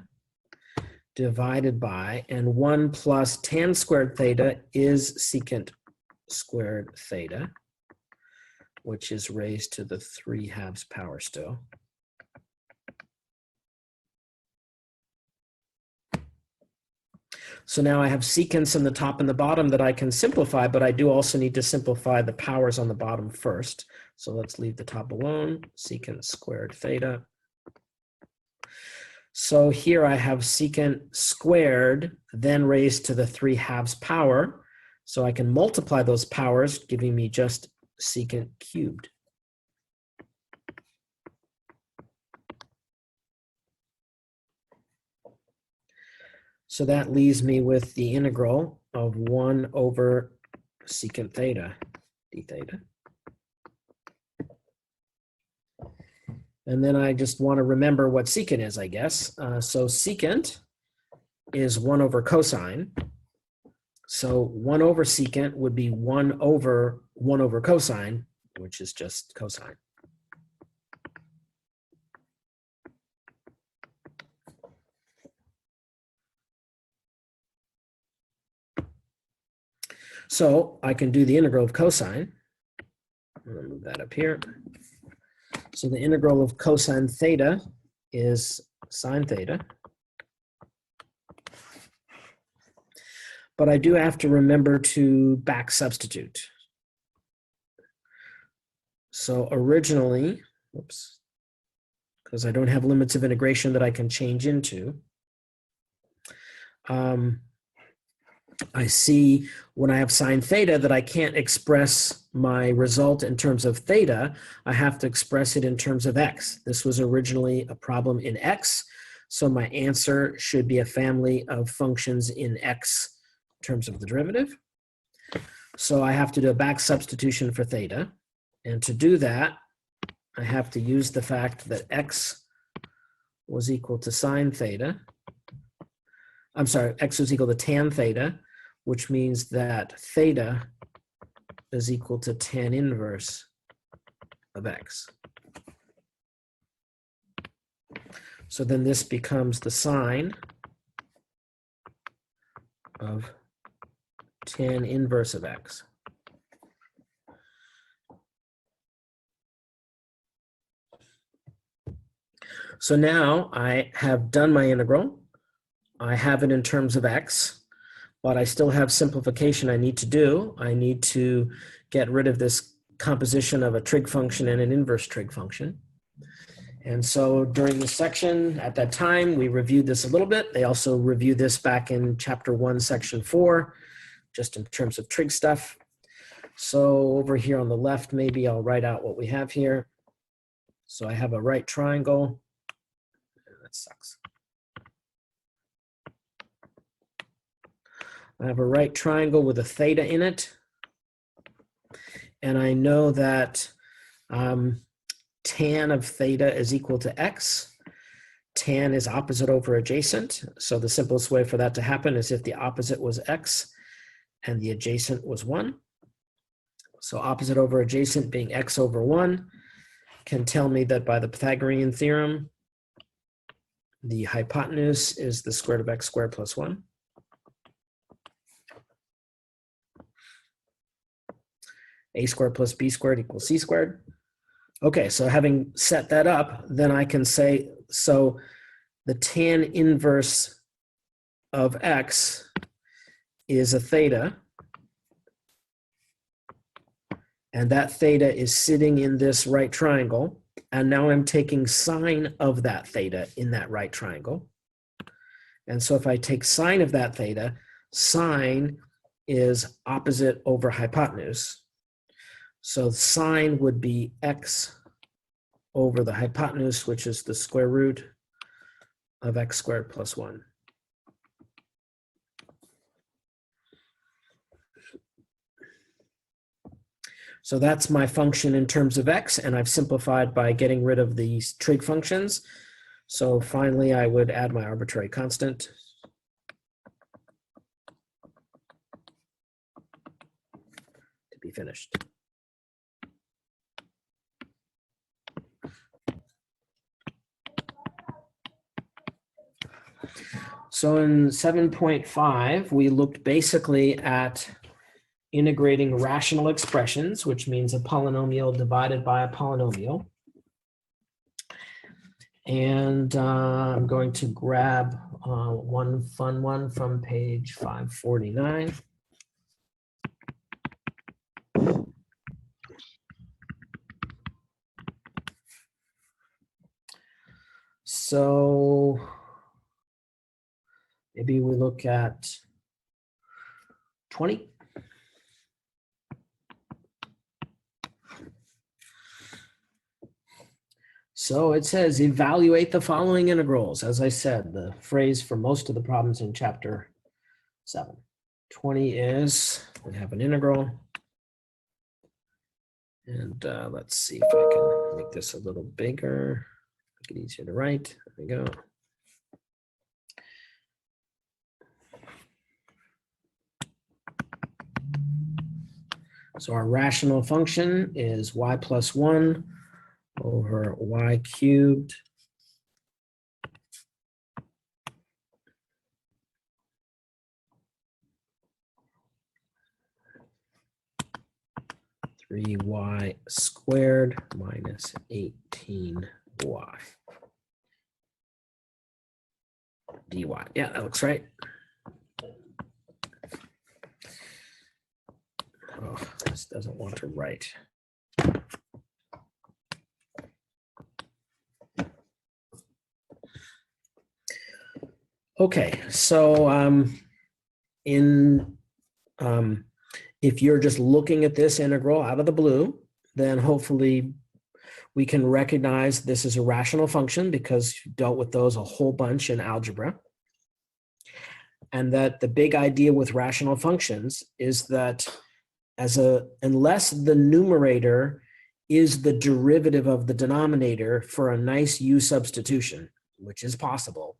divided by, and 1 plus tan squared theta is secant squared theta, which is raised to the 3/2 power still. So now I have secants in the top and the bottom that I can simplify, but I do also need to simplify the powers on the bottom first. So let's leave the top alone, secant squared theta. So here I have secant squared, then raised to the 3/2 power. So I can multiply those powers, giving me just secant cubed. So that leaves me with the integral of 1 over secant theta d theta. And then I just want to remember what secant is, I guess. So secant is 1 over cosine. So 1 over secant would be 1 over cosine, which is just cosine. So I can do the integral of cosine. I'm going to move that up here. So the integral of cosine theta is sine theta. But I do have to remember to back substitute. So originally, whoops, because I don't have limits of integration that I can change into, I see when I have sine theta that I can't express my result in terms of theta. I have to express it in terms of x. This was originally a problem in x, so my answer should be a family of functions in x in terms of the derivative. So I have to do a back substitution for theta, and to do that, I have to use the fact that x was equal to sine theta. I'm sorry, x was equal to tan theta, which means that theta is equal to tan inverse of x. So then this becomes the sine of tan inverse of x. So now I have done my integral. I have it in terms of x. But I still have simplification I need to do. I need to get rid of this composition of a trig function and an inverse trig function. And so during this section, at that time, we reviewed this a little bit. They also reviewed this back in chapter 1, section 4, just in terms of trig stuff. So over here on the left, maybe I'll write out what we have here. So I have a right triangle. That sucks. I have a right triangle with a theta in it. And I know that tan of theta is equal to x. Tan is opposite over adjacent. So the simplest way for that to happen is if the opposite was x and the adjacent was 1. So opposite over adjacent being x over 1 can tell me that by the Pythagorean theorem, the hypotenuse is the square root of x squared plus 1. A squared plus b squared equals c squared. Okay, so having set that up, then I can say, so the tan inverse of x is a theta, and that theta is sitting in this right triangle, and now I'm taking sine of that theta in that right triangle. And so if I take sine of that theta, sine is opposite over hypotenuse. So sine would be x over the hypotenuse, which is the square root of x squared plus 1. So that's my function in terms of x, and I've simplified by getting rid of these trig functions. So finally, I would add my arbitrary constant. To be finished. So in 7.5, we looked basically at integrating rational expressions, which means a polynomial divided by a polynomial. And I'm going to grab one fun one from page 549. So maybe we look at 20. So it says evaluate the following integrals. As I said, the phrase for most of the problems in chapter 7. 20 is, we have an integral. And let's see if I can make this a little bigger, make it easier to write. There we go. So our rational function is y plus 1 over y cubed (3y squared minus 18y dy). Yeah, that looks right. Oh, this doesn't want to write. Okay, so if you're just looking at this integral out of the blue, then hopefully we can recognize this is a rational function because you dealt with those a whole bunch in algebra. And that the big idea with rational functions is that unless the numerator is the derivative of the denominator for a nice u substitution, which is possible,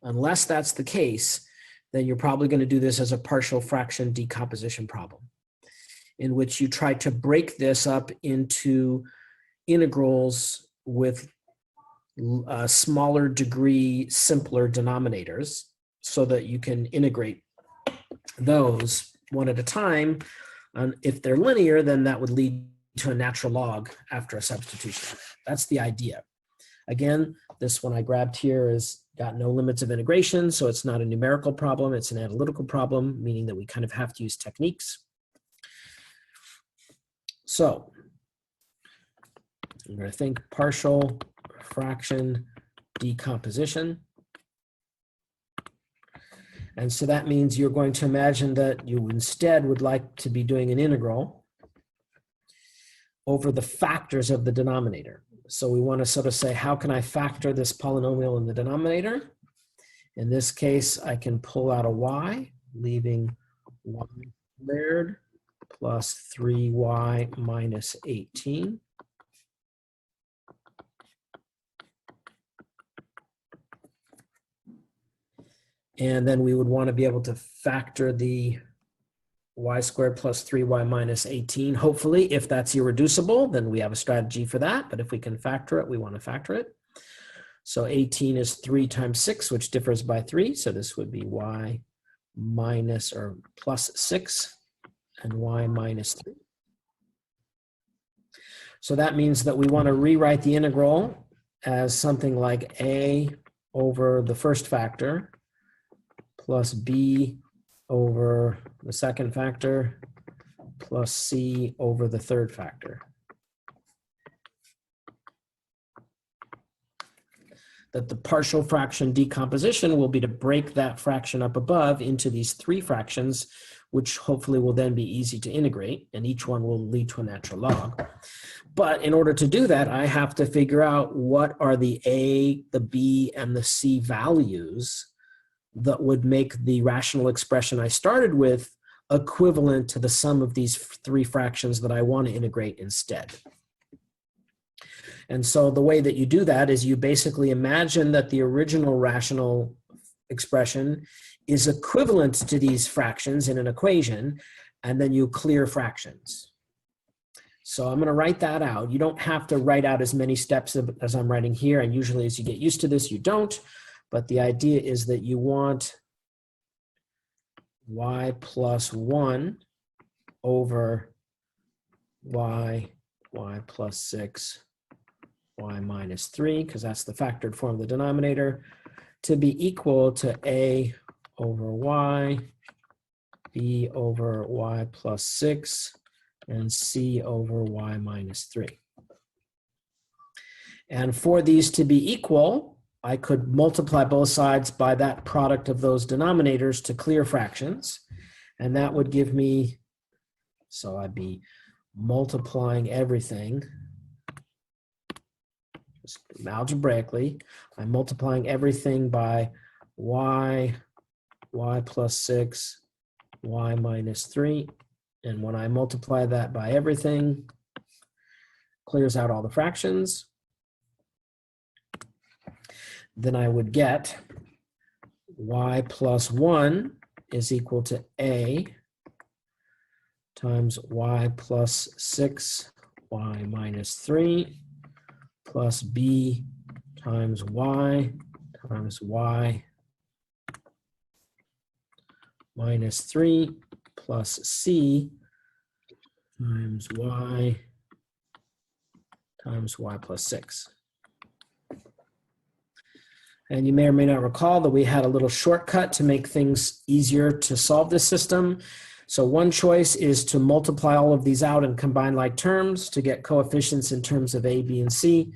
unless that's the case, then you're probably going to do this as a partial fraction decomposition problem, in which you try to break this up into integrals with smaller degree, simpler denominators, so that you can integrate those one at a time. And if they're linear, then that would lead to a natural log after a substitution. That's the idea. Again, this one I grabbed here is got no limits of integration, so it's not a numerical problem, it's an analytical problem, meaning that we kind of have to use techniques. So I'm going to think partial fraction decomposition. And so that means you're going to imagine that you instead would like to be doing an integral over the factors of the denominator. So we want to sort of say, how can I factor this polynomial in the denominator? In this case, I can pull out a y, leaving y squared plus 3y minus 18. And then we would want to be able to factor the y squared plus 3y minus 18. Hopefully, if that's irreducible, then we have a strategy for that. But if we can factor it, we want to factor it. So 18 is 3 times 6, which differs by 3. So this would be y minus or plus 6 and y minus 3. So that means that we want to rewrite the integral as something like a over the first factor plus b over the second factor plus c over the third factor. That the partial fraction decomposition will be to break that fraction up above into these 3 fractions, which hopefully will then be easy to integrate, and each one will lead to a natural log. But in order to do that, I have to figure out what are the a, the b, and the c values that would make the rational expression I started with equivalent to the sum of these three fractions that I want to integrate instead. And so the way that you do that is you basically imagine that the original rational expression is equivalent to these fractions in an equation, and then you clear fractions. So I'm going to write that out. You don't have to write out as many steps as I'm writing here, and usually as you get used to this, you don't. But the idea is that you want y plus 1 over y plus 6, y minus 3, because that's the factored form of the denominator, to be equal to a over y, b over y plus 6, and c over y minus 3. And for these to be equal, I could multiply both sides by that product of those denominators to clear fractions. And that would give me, so I'd be multiplying everything. Just algebraically, I'm multiplying everything by y plus 6, y minus 3. And when I multiply that by everything, clears out all the fractions. Then I would get y plus 1 is equal to a times y plus 6, y minus 3, plus b times y minus 3, plus c times y plus 6. And you may or may not recall that we had a little shortcut to make things easier to solve this system. So one choice is to multiply all of these out and combine like terms to get coefficients in terms of a, b, and c.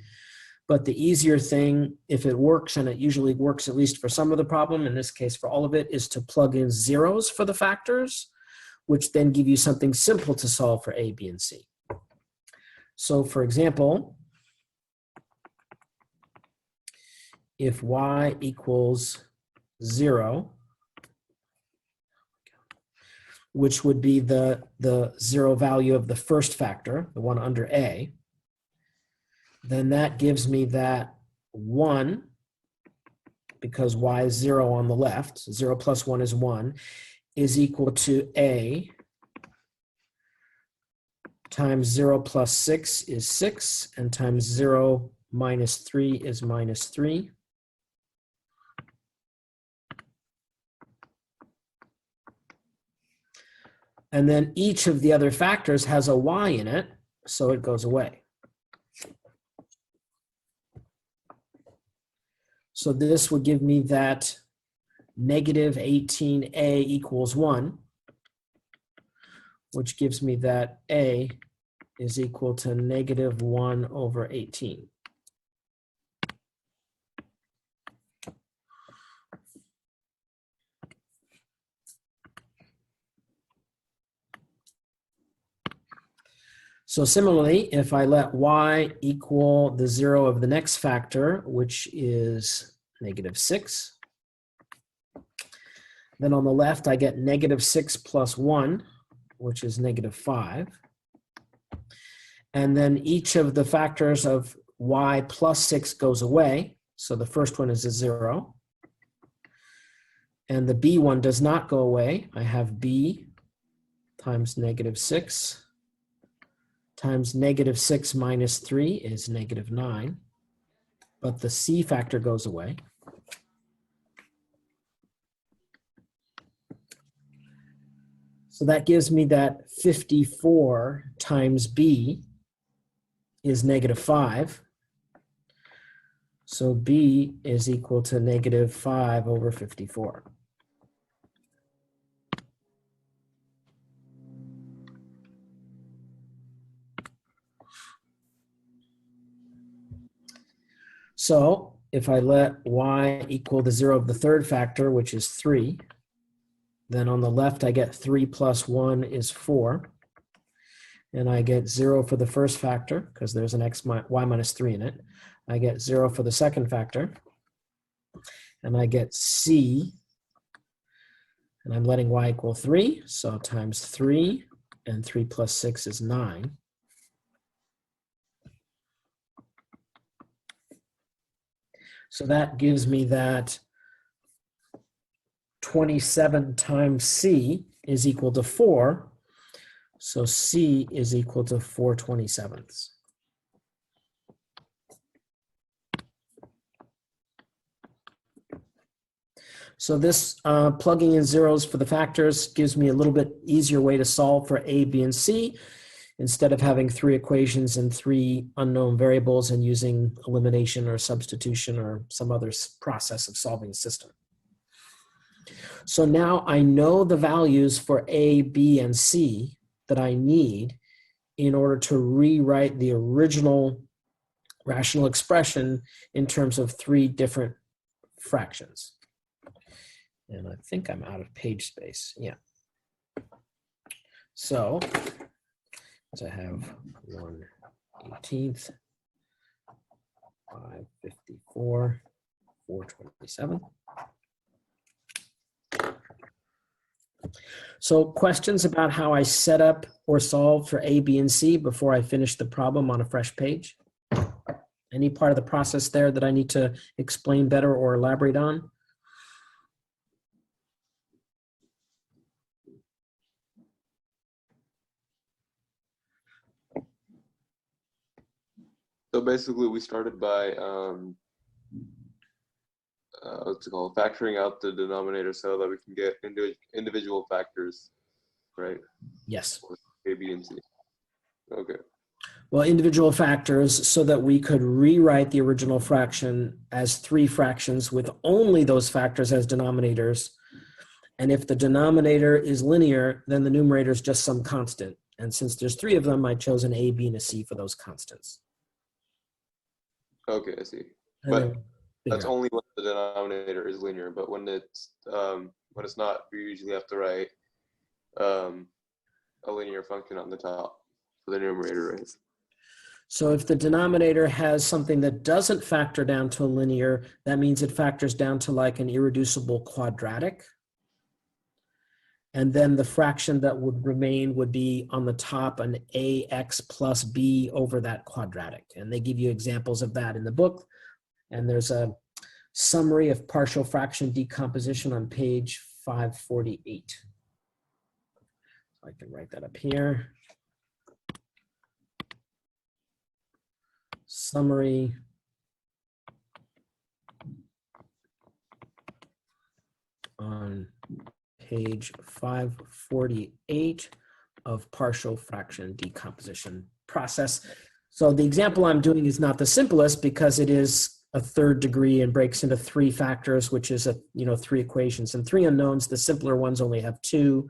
But the easier thing, if it works, and it usually works at least for some of the problem, in this case for all of it, is to plug in zeros for the factors, which then give you something simple to solve for a, b, and c. So for example, if y equals 0, which would be the zero value of the first factor, the one under a, then that gives me that 1, because y is 0 on the left, 0 plus 1 is 1, is equal to a times 0 plus 6 is 6, and times 0 minus 3 is minus 3. And then each of the other factors has a y in it, so it goes away. So this would give me that negative 18a equals 1, which gives me that a is equal to negative 1 over 18. So similarly, if I let y equal the 0 of the next factor, which is negative 6, then on the left I get negative 6 plus 1, which is negative 5. And then each of the factors of y plus 6 goes away. So the first one is a 0. And the b one does not go away. I have b times negative 6 times negative 6 minus 3 is negative 9. But the c factor goes away. So that gives me that 54 times b is negative 5. So b is equal to negative 5 over 54. So if I let y equal the 0 of the third factor, which is 3, then on the left I get 3 plus 1 is 4. And I get 0 for the first factor, because there's an y minus 3 in it. I get 0 for the second factor. And I get c And I'm letting y equal 3, so times 3, and 3 plus 6 is 9. So that gives me that 27 times c is equal to 4. So c is equal to 4/27. So this plugging in zeros for the factors gives me a little bit easier way to solve for a, b, and c, instead of having 3 equations and 3 unknown variables and using elimination or substitution or some other process of solving the system. So now I know the values for a, b, and c that I need in order to rewrite the original rational expression in terms of 3 different fractions. And I think I'm out of page space. Yeah. So I have 1/18, 5/54, 4/27. So questions about how I set up or solve for A, B, and C before I finish the problem on a fresh page? Any part of the process there that I need to explain better or elaborate on? So basically, we started by what's it called? Factoring out the denominator so that we can get individual factors, right? Yes. A, B, and C. Okay. Well, individual factors so that we could rewrite the original fraction as 3 fractions with only those factors as denominators. And if the denominator is linear, then the numerator is just some constant. And since there's 3 of them, I chose an A, B, and a C for those constants. Okay, I see. And But then that's only when the denominator is linear. But when it's not, we usually have to write a linear function on the top for the numerator, right? So if the denominator has something that doesn't factor down to a linear, that means it factors down to like an irreducible quadratic. And then the fraction that would remain would be on the top an ax plus b over that quadratic. And they give you examples of that in the book. And there's a summary of partial fraction decomposition on page 548. I can write that up here. Summary on page 548 of partial fraction decomposition process. So the example I'm doing is not the simplest because it is a 3rd degree and breaks into 3 factors, which is 3 equations and 3 unknowns. The simpler ones only have 2,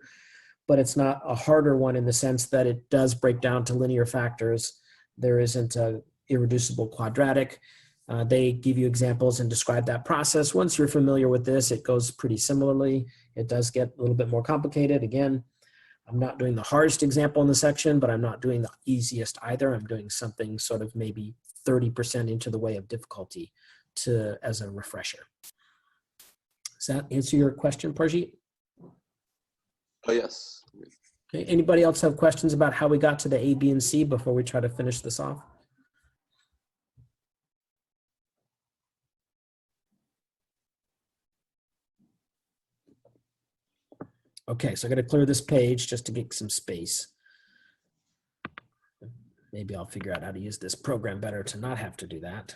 but it's not a harder one in the sense that it does break down to linear factors. There isn't a irreducible quadratic. They give you examples and describe that process. Once you're familiar with this, it goes pretty similarly. It does get a little bit more complicated. Again, I'm not doing the hardest example in the section, but I'm not doing the easiest either. I'm doing something sort of maybe 30% into the way of difficulty as a refresher. Does that answer your question, Parjeet? Oh, yes. Okay. Anybody else have questions about how we got to the A, B, and C before we try to finish this off? Okay, so I got to clear this page just to get some space. Maybe I'll figure out how to use this program better to not have to do that.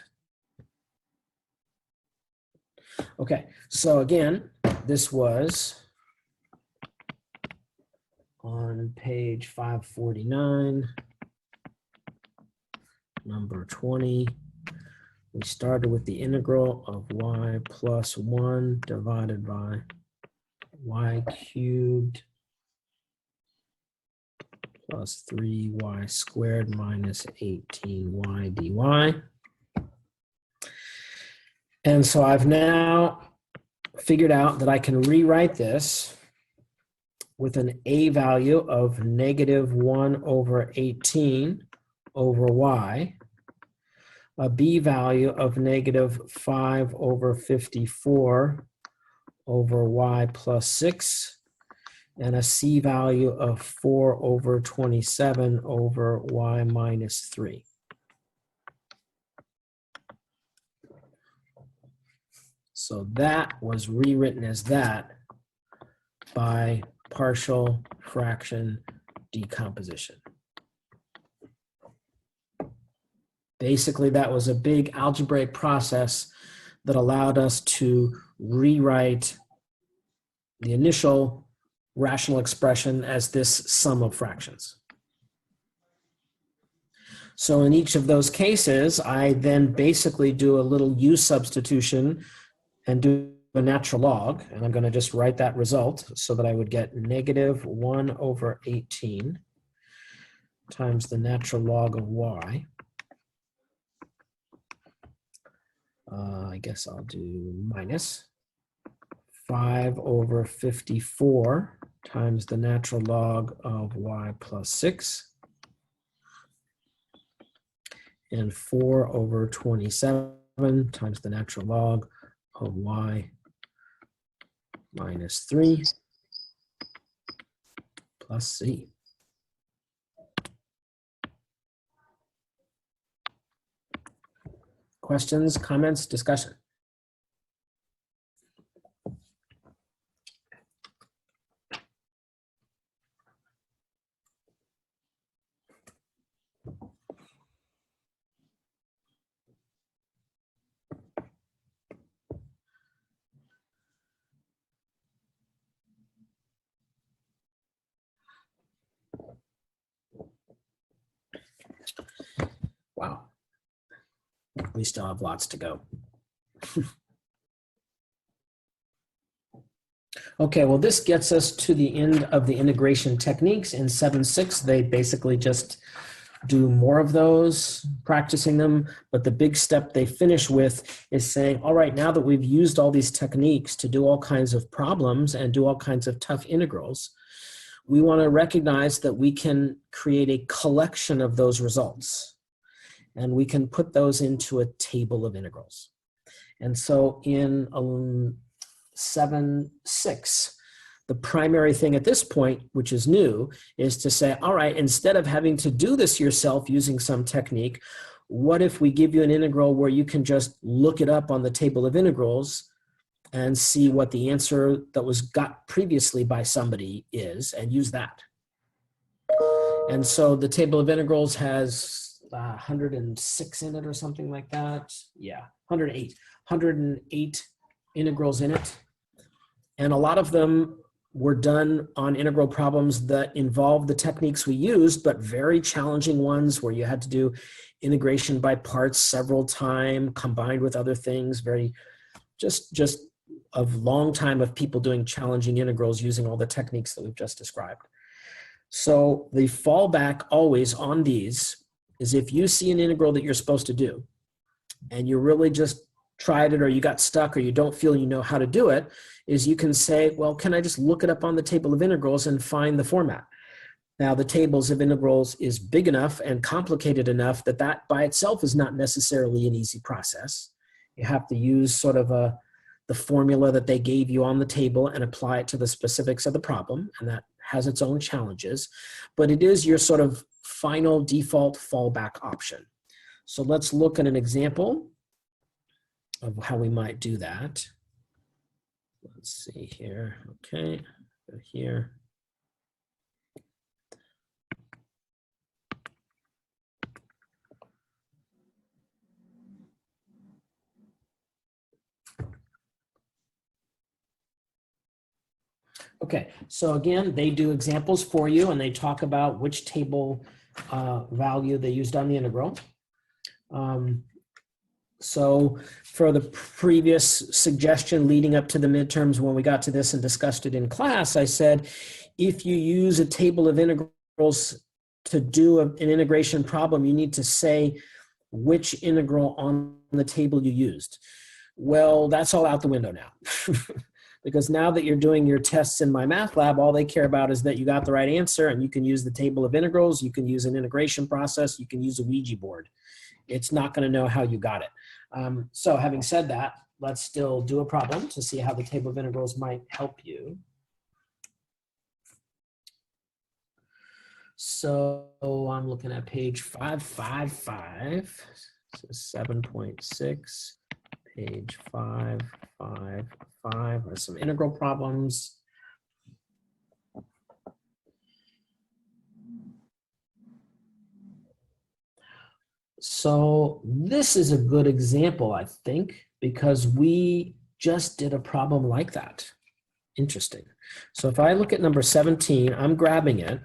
Okay, so again, this was on page 549, number 20. We started with the integral of y plus 1 divided by y cubed plus 3y squared minus 18y dy. And so I've now figured out that I can rewrite this with an a value of -1/18 over y, a b value of -5/54 over y plus 6, and a C value of 4 over 27 over y minus 3. So that was rewritten as that by partial fraction decomposition. Basically, that was a big algebraic process that allowed us to rewrite the initial rational expression as this sum of fractions. So in each of those cases, I then basically do a little U substitution and do a natural log, and I'm going to just write that result so that I would get negative 1 over 18 times the natural log of y. I guess I'll do minus 5 over 54 times the natural log of y plus 6, and 4 over 27 times the natural log of y minus 3 plus c. Questions, comments, discussion? Wow. We still have lots to go. Okay, well, this gets us to the end of the integration techniques. In 7.6, they basically just do more of those, practicing them. But the big step they finish with is saying, all right, now that we've used all these techniques to do all kinds of problems and do all kinds of tough integrals, we want to recognize that we can create a collection of those results. And we can put those into a table of integrals. And so in 7.6, the primary thing at this point, which is new, is to say, all right, instead of having to do this yourself using some technique, what if we give you an integral where you can just look it up on the table of integrals and see what the answer that was got previously by somebody is and use that. And so the table of integrals has 106 in it or something like that. Yeah, 108 integrals in it. And a lot of them were done on integral problems that involve the techniques we used, but very challenging ones where you had to do integration by parts several times, combined with other things, very just a long time of people doing challenging integrals using all the techniques that we've just described. So the fallback always on these is if you see an integral that you're supposed to do and you really just tried it or you got stuck or you don't feel you know how to do it, is you can say, well, can I just look it up on the table of integrals and find the format? Now the tables of integrals is big enough and complicated enough that that by itself is not necessarily an easy process. You have to use sort of the formula that they gave you on the table and apply it to the specifics of the problem, and that has its own challenges, but it is your sort of final default fallback option. So let's look at an example of how we might do that. Let's see here. Okay, go here. Okay, so again, they do examples for you and they talk about which table value they used on the integral. So for the previous suggestion leading up to the midterms when we got to this and discussed it in class, I said, if you use a table of integrals to do an integration problem, you need to say which integral on the table you used. Well, that's all out the window now. Because now that you're doing your tests in my math lab, all they care about is that you got the right answer, and you can use the table of integrals, you can use an integration process, you can use a Ouija board. It's not going to know how you got it. So having said that, let's still do a problem to see how the table of integrals might help you. So I'm looking at page 555. So 7.6, page 555. There's some integral problems. So this is a good example, I think, because we just did a problem like that. Interesting. So if I look at number 17, I'm grabbing it.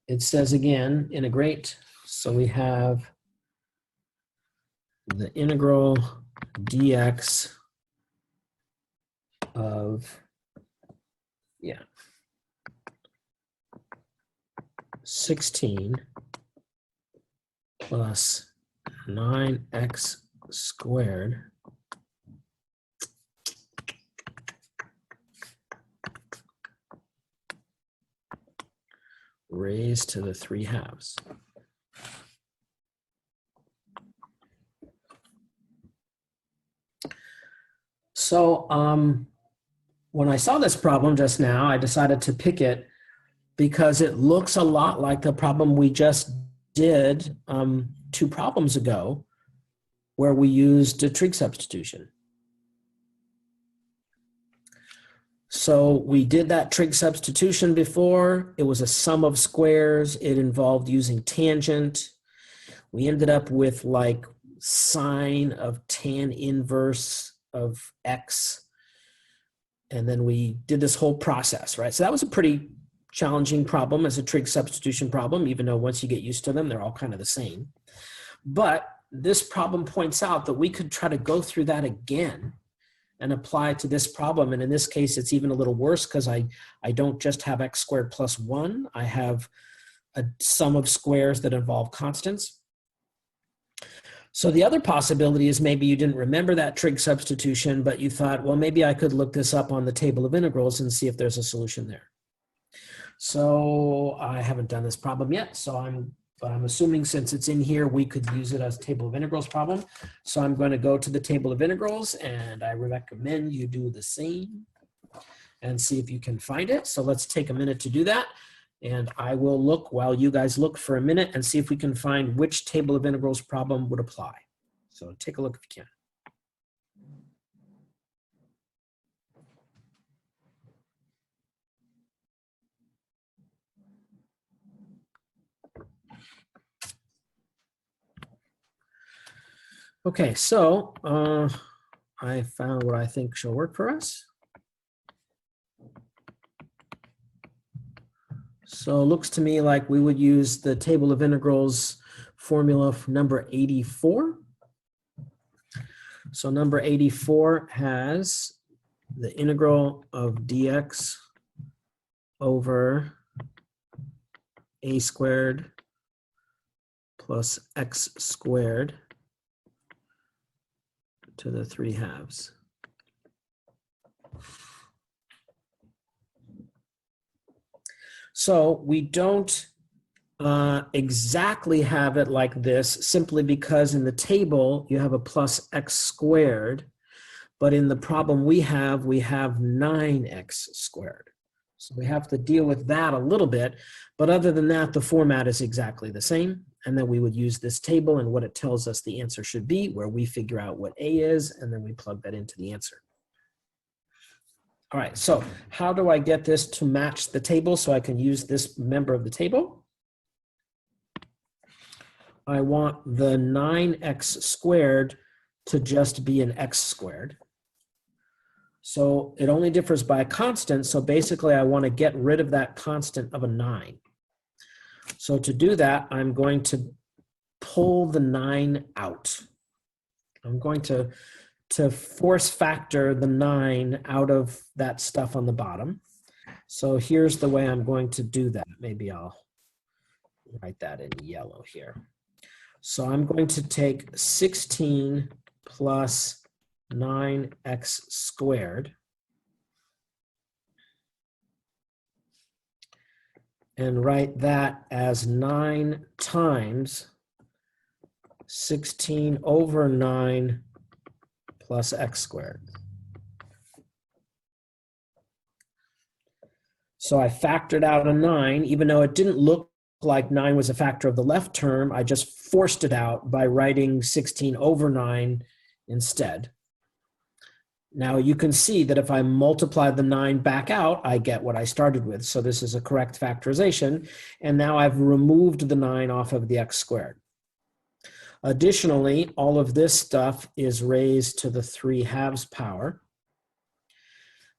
It says again, integrate. So we have the integral dx of, 16 plus 9x squared raised to the 3/2. So when I saw this problem just now, I decided to pick it because it looks a lot like the problem we just did 2 problems ago, where we used a trig substitution. So we did that trig substitution before. It was a sum of squares. It involved using tangent. We ended up with like sine of tan inverse of x. And then we did this whole process, right? So that was a pretty challenging problem as a trig substitution problem, even though once you get used to them, they're all kind of the same. But this problem points out that we could try to go through that again and apply to this problem. And in this case, it's even a little worse because I don't just have x squared plus 1. I have a sum of squares that involve constants. So the other possibility is maybe you didn't remember that trig substitution, but you thought, well, maybe I could look this up on the table of integrals and see if there's a solution there. So I haven't done this problem yet, but I'm assuming since it's in here, we could use it as a table of integrals problem. So I'm going to go to the table of integrals, and I recommend you do the same and see if you can find it. So let's take a minute to do that. And I will look while you guys look for a minute and see if we can find which table of integrals problem would apply. So take a look if you can. Okay, so I found what I think shall work for us. So it looks to me like we would use the table of integrals formula for number 84. So number 84 has the integral of dx over a squared plus x squared to the 3/2. So we don't exactly have it like this simply because in the table you have a plus x squared, but in the problem we have 9x squared. So we have to deal with that a little bit, but other than that, the format is exactly the same. And then we would use this table and what it tells us the answer should be, where we figure out what A is, and then we plug that into the answer. All right, so how do I get this to match the table so I can use this member of the table? I want the 9x squared to just be an x squared. So it only differs by a constant, so basically I want to get rid of that constant of a 9. So to do that, I'm going to pull the 9 out. I'm going to force factor the 9 out of that stuff on the bottom. So here's the way I'm going to do that. Maybe I'll write that in yellow here. So I'm going to take 16 plus 9x squared and write that as 9 times 16 over 9 plus x squared. So I factored out a 9, even though it didn't look like 9 was a factor of the left term. I just forced it out by writing 16 over 9 instead. Now you can see that if I multiply the 9 back out, I get what I started with. So this is a correct factorization. And now I've removed the 9 off of the x squared. Additionally, all of this stuff is raised to the 3/2 power.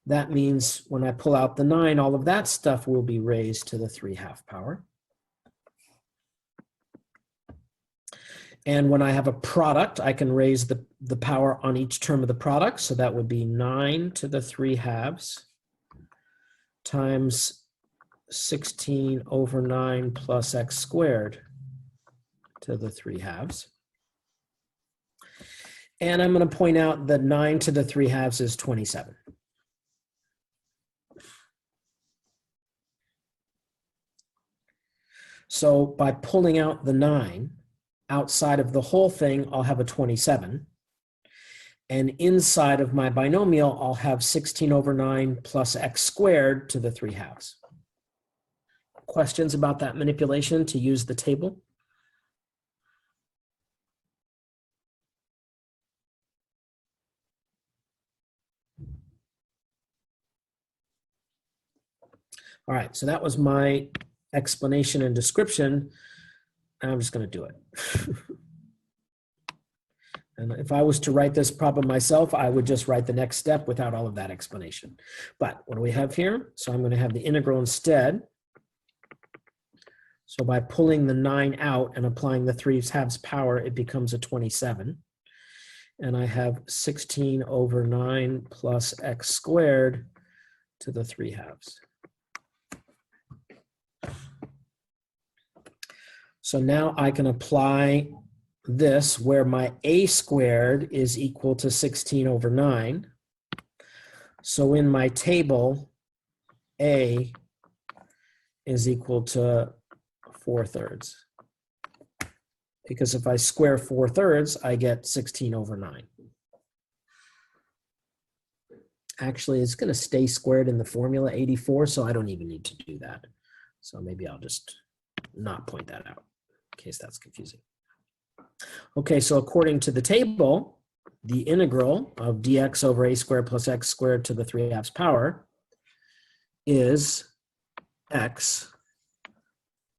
That means when I pull out the 9, all of that stuff will be raised to the 3/2 power. And when I have a product, I can raise the power on each term of the product. So that would be 9 to the 3/2 times 16 over 9 plus x squared to the 3/2. And I'm going to point out that 9 to the 3/2 is 27. So by pulling out the 9, outside of the whole thing, I'll have a 27. And inside of my binomial, I'll have 16 over 9 plus x squared to the 3/2. Questions about that manipulation to use the table? All right, so that was my explanation and description. I'm just going to do it. And if I was to write this problem myself, I would just write the next step without all of that explanation. But what do we have here? So I'm going to have the integral instead. So by pulling the 9 out and applying the 3/2 power, it becomes a 27. And I have 16 over 9 plus x squared to the 3/2. So now I can apply this where my a squared is equal to 16 over 9. So in my table, a is equal to 4/3. Because if I square 4/3, I get 16 over 9. Actually, it's going to stay squared in the formula 84, so I don't even need to do that. So maybe I'll just not point that out in case that's confusing. Okay, so according to the table, the integral of dx over a squared plus x squared to the 3/2 power is x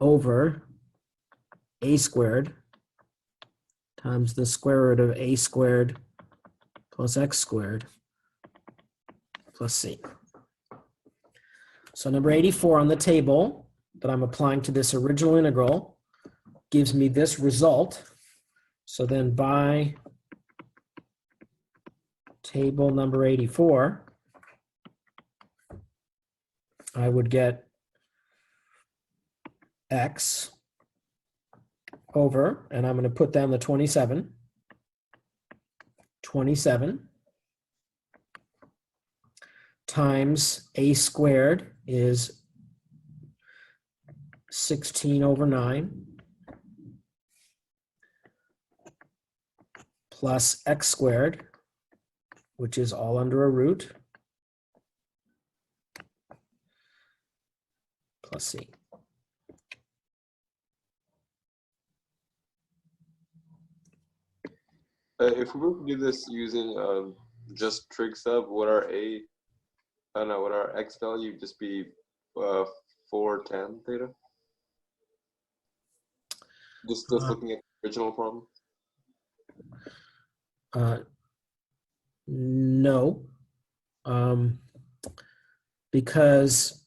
over a squared times the square root of a squared plus x squared plus c. So number 84 on the table that I'm applying to this original integral gives me this result. So then by table number 84, I would get x over, and I'm going to put down the 27 times a squared is 16 over 9 plus x squared, which is all under a root, plus c. If we were to do this using just trig sub, would our would our x value just be 4tan theta? Just looking at the original problem. No, because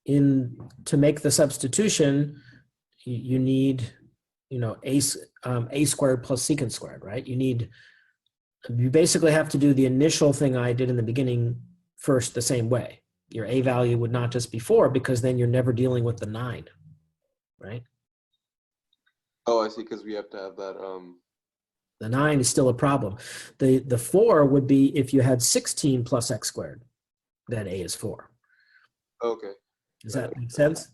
to make the substitution, you need, a squared plus secant squared, right? You basically have to do the initial thing I did in the beginning first the same way. Your a value would not just be 4, because then you're never dealing with the 9, right? Oh, I see, because we have to have that. The 9 is still a problem. The 4 would be if you had 16 plus x squared, then a is 4. Okay. Does that make sense?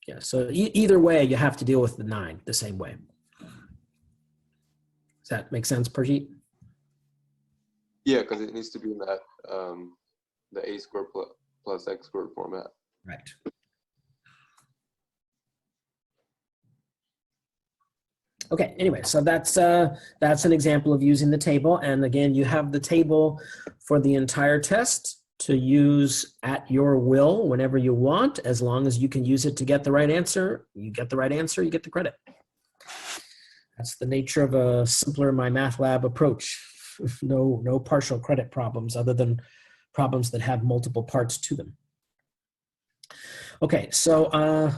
Yeah, so either way, you have to deal with the 9 the same way. Does that make sense, Parjeet? Yeah, because it needs to be in that the a squared plus plus x squared format. Right. Okay, anyway, so that's an example of using the table. And again, you have the table for the entire test to use at your will whenever you want, as long as you can use it to get the right answer. You get the right answer, you get the credit. That's the nature of a simpler MyMathLab approach. No partial credit problems other than problems that have multiple parts to them. Okay, so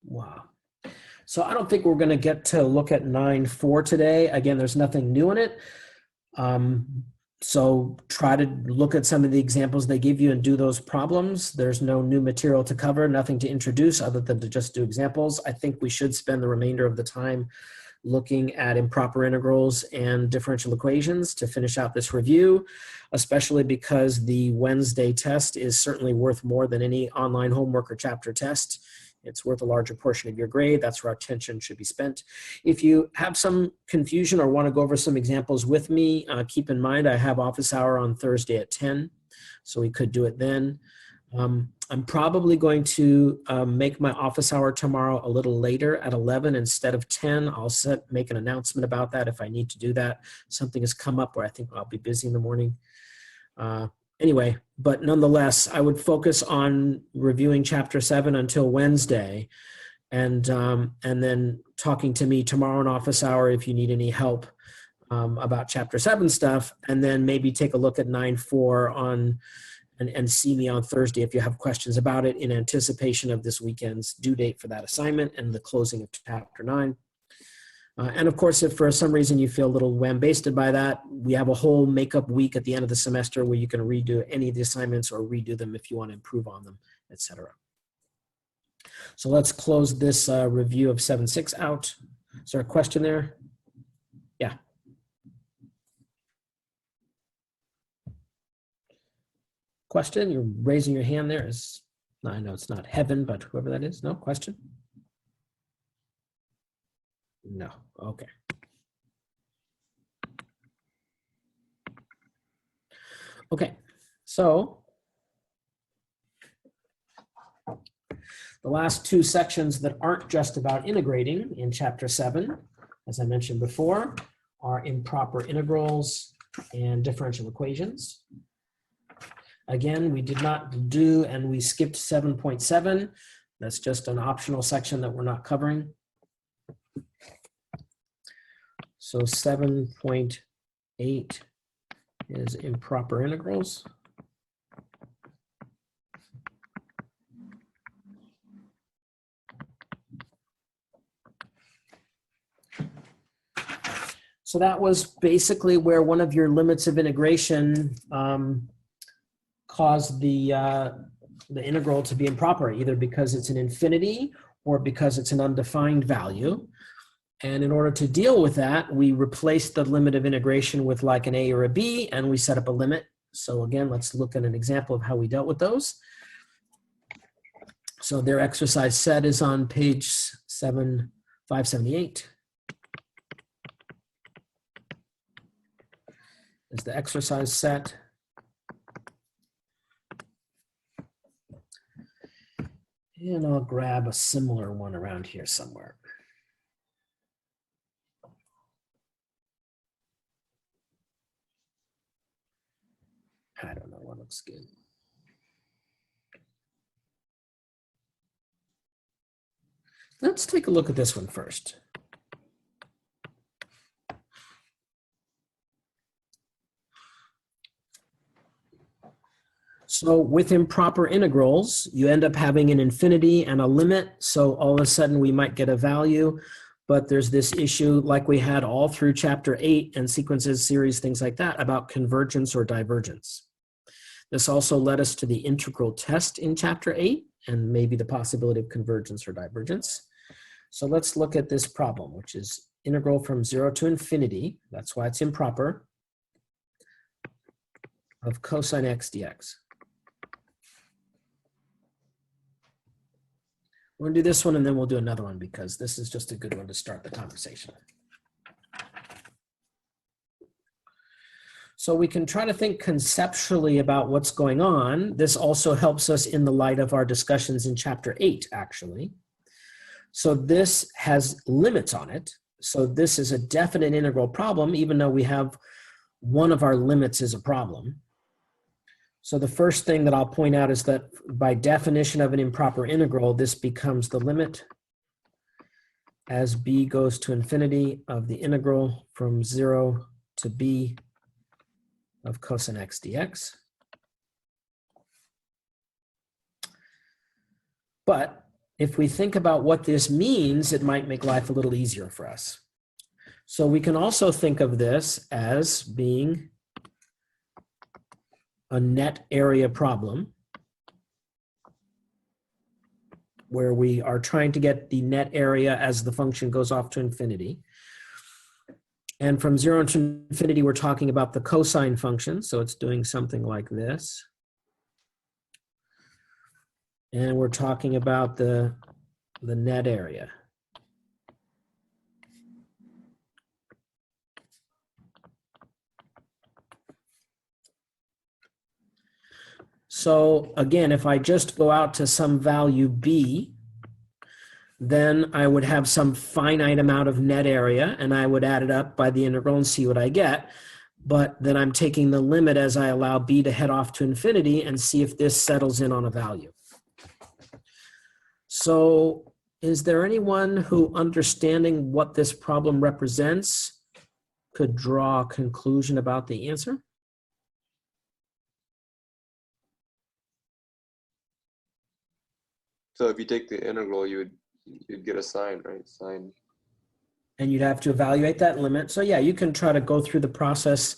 wow. So I don't think we're going to get to look at 9.4 today. Again, there's nothing new in it. So try to look at some of the examples they give you and do those problems. There's no new material to cover, nothing to introduce other than to just do examples. I think we should spend the remainder of the time looking at improper integrals and differential equations to finish out this review, especially because the Wednesday test is certainly worth more than any online homework or chapter test. It's worth a larger portion of your grade. That's where our attention should be spent. If you have some confusion or want to go over some examples with me, keep in mind I have office hour on Thursday at 10, so we could do it then. I'm probably going to make my office hour tomorrow a little later at 11 instead of 10. I'll make an announcement about that if I need to do that. Something has come up where I think I'll be busy in the morning. Anyway, but nonetheless, I would focus on reviewing Chapter 7 until Wednesday, and then talking to me tomorrow in office hour if you need any help about Chapter 7 stuff, and then maybe take a look at 9.4 on, and see me on Thursday if you have questions about it in anticipation of this weekend's due date for that assignment and the closing of Chapter 9. And of course, if for some reason you feel a little wham-basted by that, we have a whole makeup week at the end of the semester where you can redo any of the assignments or redo them if you want to improve on them, etc. So let's close this review of 7.6 out. Is there a question there? Yeah. Question? You're raising your hand there. I know it's not Heaven, but whoever that is. No question? No. Okay. Okay. So the last two sections that aren't just about integrating in Chapter 7, as I mentioned before, are improper integrals and differential equations. Again, we did not do, and we skipped 7.7. That's just an optional section that we're not covering. So 7.8 is improper integrals. So that was basically where one of your limits of integration caused the integral to be improper, either because it's an infinity or because it's an undefined value. And in order to deal with that, we replaced the limit of integration with like an a or a b, and we set up a limit. So again, let's look at an example of how we dealt with those. So their exercise set is on page 578. Is the exercise set. And I'll grab a similar one around here somewhere. I don't know what looks good. Let's take a look at this one first. So with improper integrals, you end up having an infinity and a limit. So all of a sudden we might get a value, but there's this issue like we had all through Chapter 8 and sequences, series, things like that about convergence or divergence. This also led us to the integral test in Chapter 8 and maybe the possibility of convergence or divergence. So let's look at this problem, which is integral from 0 to infinity. That's why it's improper, of cosine x dx. We're going to do this one and then we'll do another one because this is just a good one to start the conversation. So we can try to think conceptually about what's going on. This also helps us in the light of our discussions in chapter 8, actually. So this has limits on it. So this is a definite integral problem, even though we have one of our limits is a problem. So the first thing that I'll point out is that by definition of an improper integral, this becomes the limit as b goes to infinity of the integral from 0 to b of cosine x dx. But if we think about what this means, it might make life a little easier for us. So we can also think of this as being a net area problem, where we are trying to get the net area as the function goes off to infinity. And from 0 to infinity, we're talking about the cosine function, so it's doing something like this. And we're talking about the net area. So again, if I just go out to some value b, then I would have some finite amount of net area, and I would add it up by the integral and see what I get. But then I'm taking the limit as I allow b to head off to infinity and see if this settles in on a value. So is there anyone who, understanding what this problem represents, could draw a conclusion about the answer? So if you take the integral, you'd get a sign, right? Sign. And you'd have to evaluate that limit. So yeah, you can try to go through the process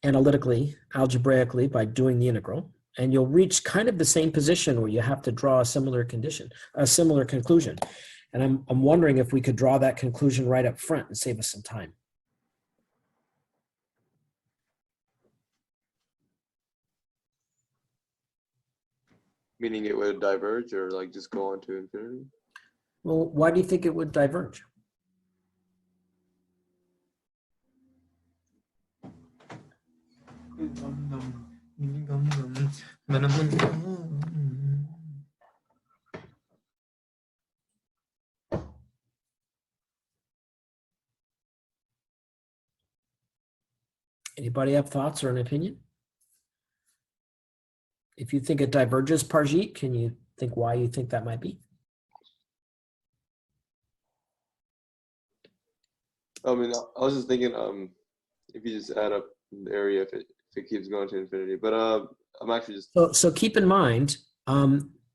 analytically, algebraically, by doing the integral, and you'll reach kind of the same position where you have to draw a similar condition, a similar conclusion. And I'm wondering if we could draw that conclusion right up front and save us some time. Meaning it would diverge, or like just go on to infinity? Well, why do you think it would diverge? Anybody have thoughts or an opinion? If you think it diverges, Parjeet, can you think why you think that might be? I mean, I was just thinking, if you just add up the area, if it keeps going to infinity. But I'm actually just. So keep in mind,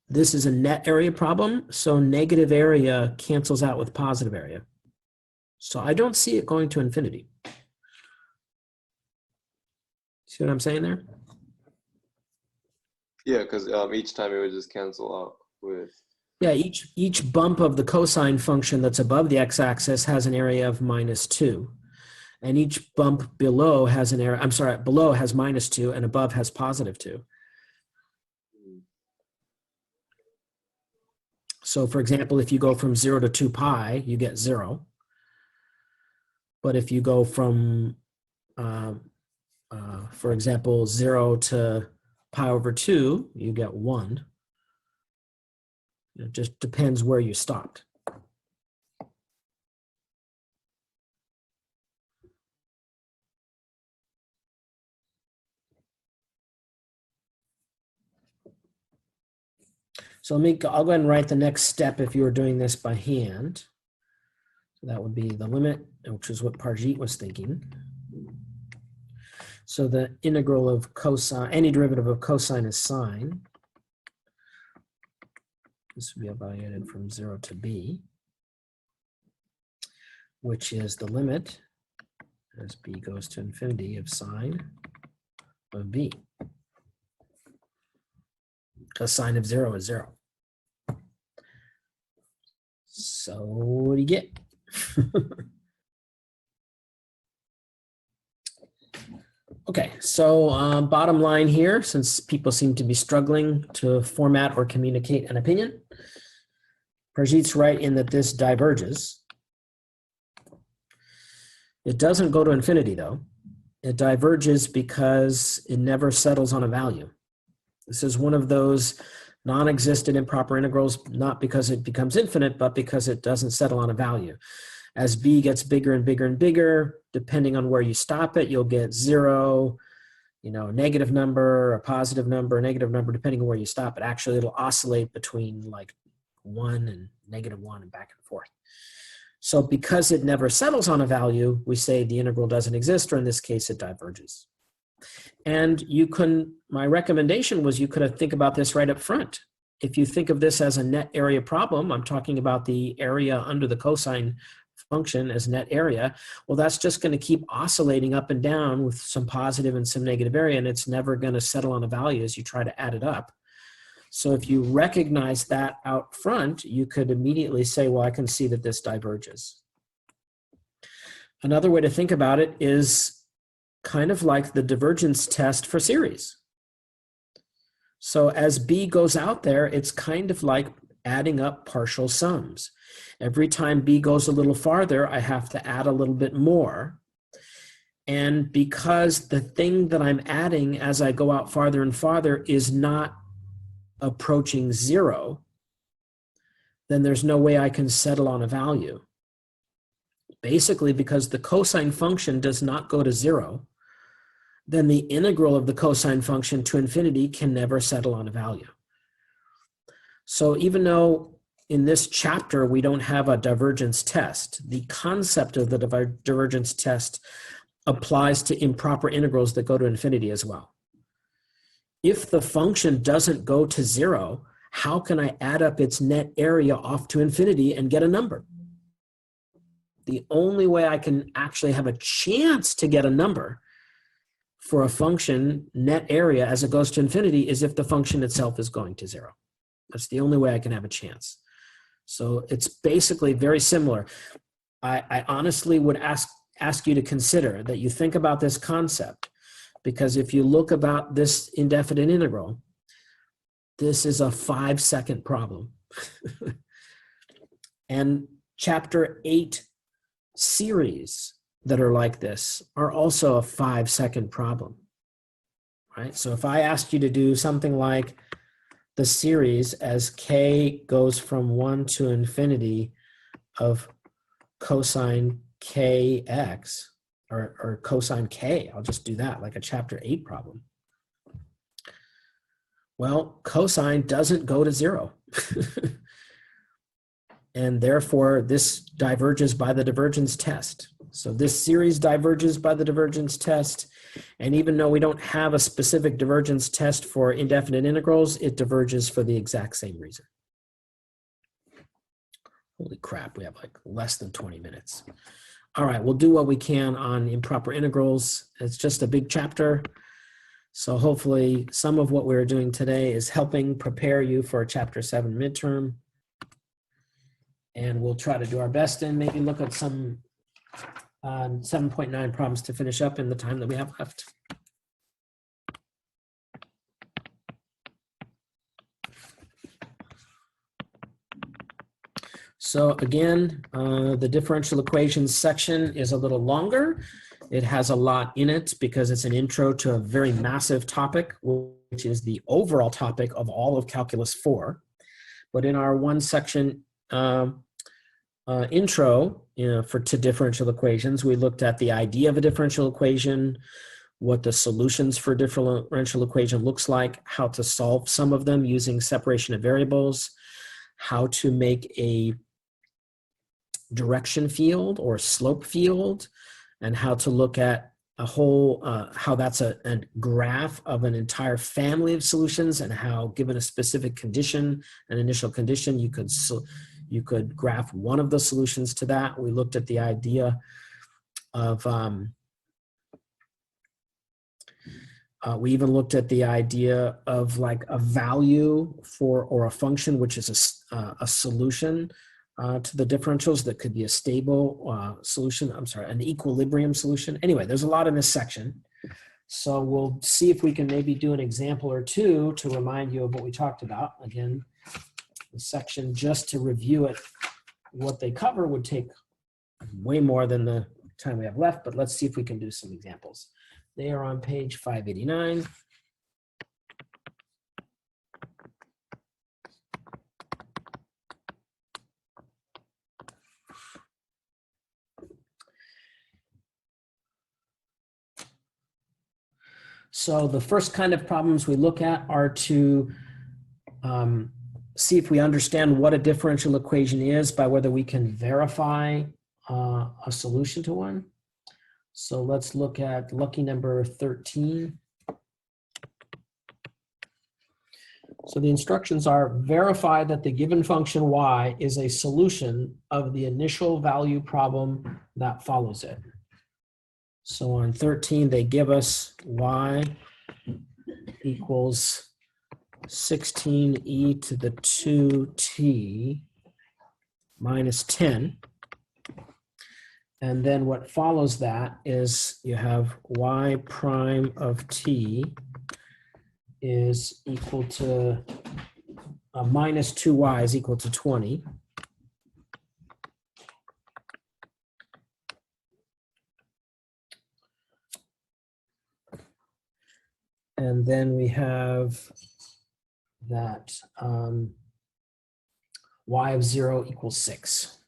this is a net area problem, so negative area cancels out with positive area. So I don't see it going to infinity. See what I'm saying there? Yeah, because each time it would just cancel out with. Yeah, each bump of the cosine function that's above the x-axis has an area of -2. And each bump below has an area, below has -2 and above has +2. So for example, if you go from 0 to 2 pi, you get 0. But if you go from, for example, 0 to pi over 2, you get 1. It just depends where you stopped. So I'll go ahead and write the next step if you were doing this by hand. So that would be the limit, which is what Parjeet was thinking. So the integral of cosine, any derivative of cosine is sine. This would be evaluated from 0 to b, which is the limit as b goes to infinity of sine of b. Because sine of 0 is 0. So what do you get? Okay, so bottom line here, since people seem to be struggling to format or communicate an opinion, Parjeet's right in that this diverges. It doesn't go to infinity though. It diverges because it never settles on a value. This is one of those non-existent improper integrals, not because it becomes infinite, but because it doesn't settle on a value. As b gets bigger and bigger and bigger, depending on where you stop it, you'll get 0, a negative number, a positive number, a negative number, depending on where you stop it. Actually, it'll oscillate between like 1 and -1 and back and forth. So because it never settles on a value, we say the integral doesn't exist, or in this case, it diverges. And my recommendation was you could think about this right up front. If you think of this as a net area problem, I'm talking about the area under the cosine function as net area. Well, that's just going to keep oscillating up and down with some positive and some negative area, and it's never going to settle on a value as you try to add it up. So if you recognize that out front, you could immediately say, well, I can see that this diverges. Another way to think about it is kind of like the divergence test for series. So as b goes out there, it's kind of like adding up partial sums. Every time b goes a little farther, I have to add a little bit more. And because the thing that I'm adding as I go out farther and farther is not approaching 0, then there's no way I can settle on a value. Basically, because the cosine function does not go to 0, then the integral of the cosine function to infinity can never settle on a value. So even though in this chapter we don't have a divergence test, the concept of the divergence test applies to improper integrals that go to infinity as well. If the function doesn't go to 0, how can I add up its net area off to infinity and get a number? The only way I can actually have a chance to get a number for a function net area as it goes to infinity is if the function itself is going to 0. That's the only way I can have a chance. So it's basically very similar. I honestly would ask you to consider that you think about this concept, because if you look about this indefinite integral, this is a 5-second problem. And chapter 8 series that are like this are also a 5-second problem, right? So if I asked you to do something like the series as k goes from 1 to infinity of cosine kx, or cosine k, I'll just do that like a chapter 8 problem. Well, cosine doesn't go to 0. And therefore, this diverges by the divergence test. So this series diverges by the divergence test. And even though we don't have a specific divergence test for indefinite integrals, it diverges for the exact same reason. Holy crap, we have like less than 20 minutes. All right, we'll do what we can on improper integrals. It's just a big chapter. So hopefully some of what we're doing today is helping prepare you for a chapter 7 midterm. And we'll try to do our best and maybe look at some 7.9 problems to finish up in the time that we have left. So again, the differential equations section is a little longer. It has a lot in it because it's an intro to a very massive topic, which is the overall topic of all of Calculus 4. But in our one section intro to differential equations, we looked at the idea of a differential equation, what the solutions for a differential equation looks like, how to solve some of them using separation of variables, how to make a direction field or slope field, and how to look at a whole, how that's a graph of an entire family of solutions, and how given a specific condition, an initial condition, you could graph one of the solutions to that. We looked at the idea of, we even looked at the idea of like a value for, or a function, which is a solution to the differentials that could be a stable solution, an equilibrium solution. Anyway, there's a lot in this section. So we'll see if we can maybe do an example or two to remind you of what we talked about. Again, the section, just to review it, what they cover would take way more than the time we have left, but let's see if we can do some examples. They are on page 589. So the first kind of problems we look at are to see if we understand what a differential equation is by whether we can verify a solution to one. So let's look at lucky number 13. So the instructions are: verify that the given function y is a solution of the initial value problem that follows it. So on 13, they give us y equals 16e to the 2t minus 10. And then what follows that is you have y prime of t is equal to minus 2y is equal to 20. And then we have that y of 0 equals 6.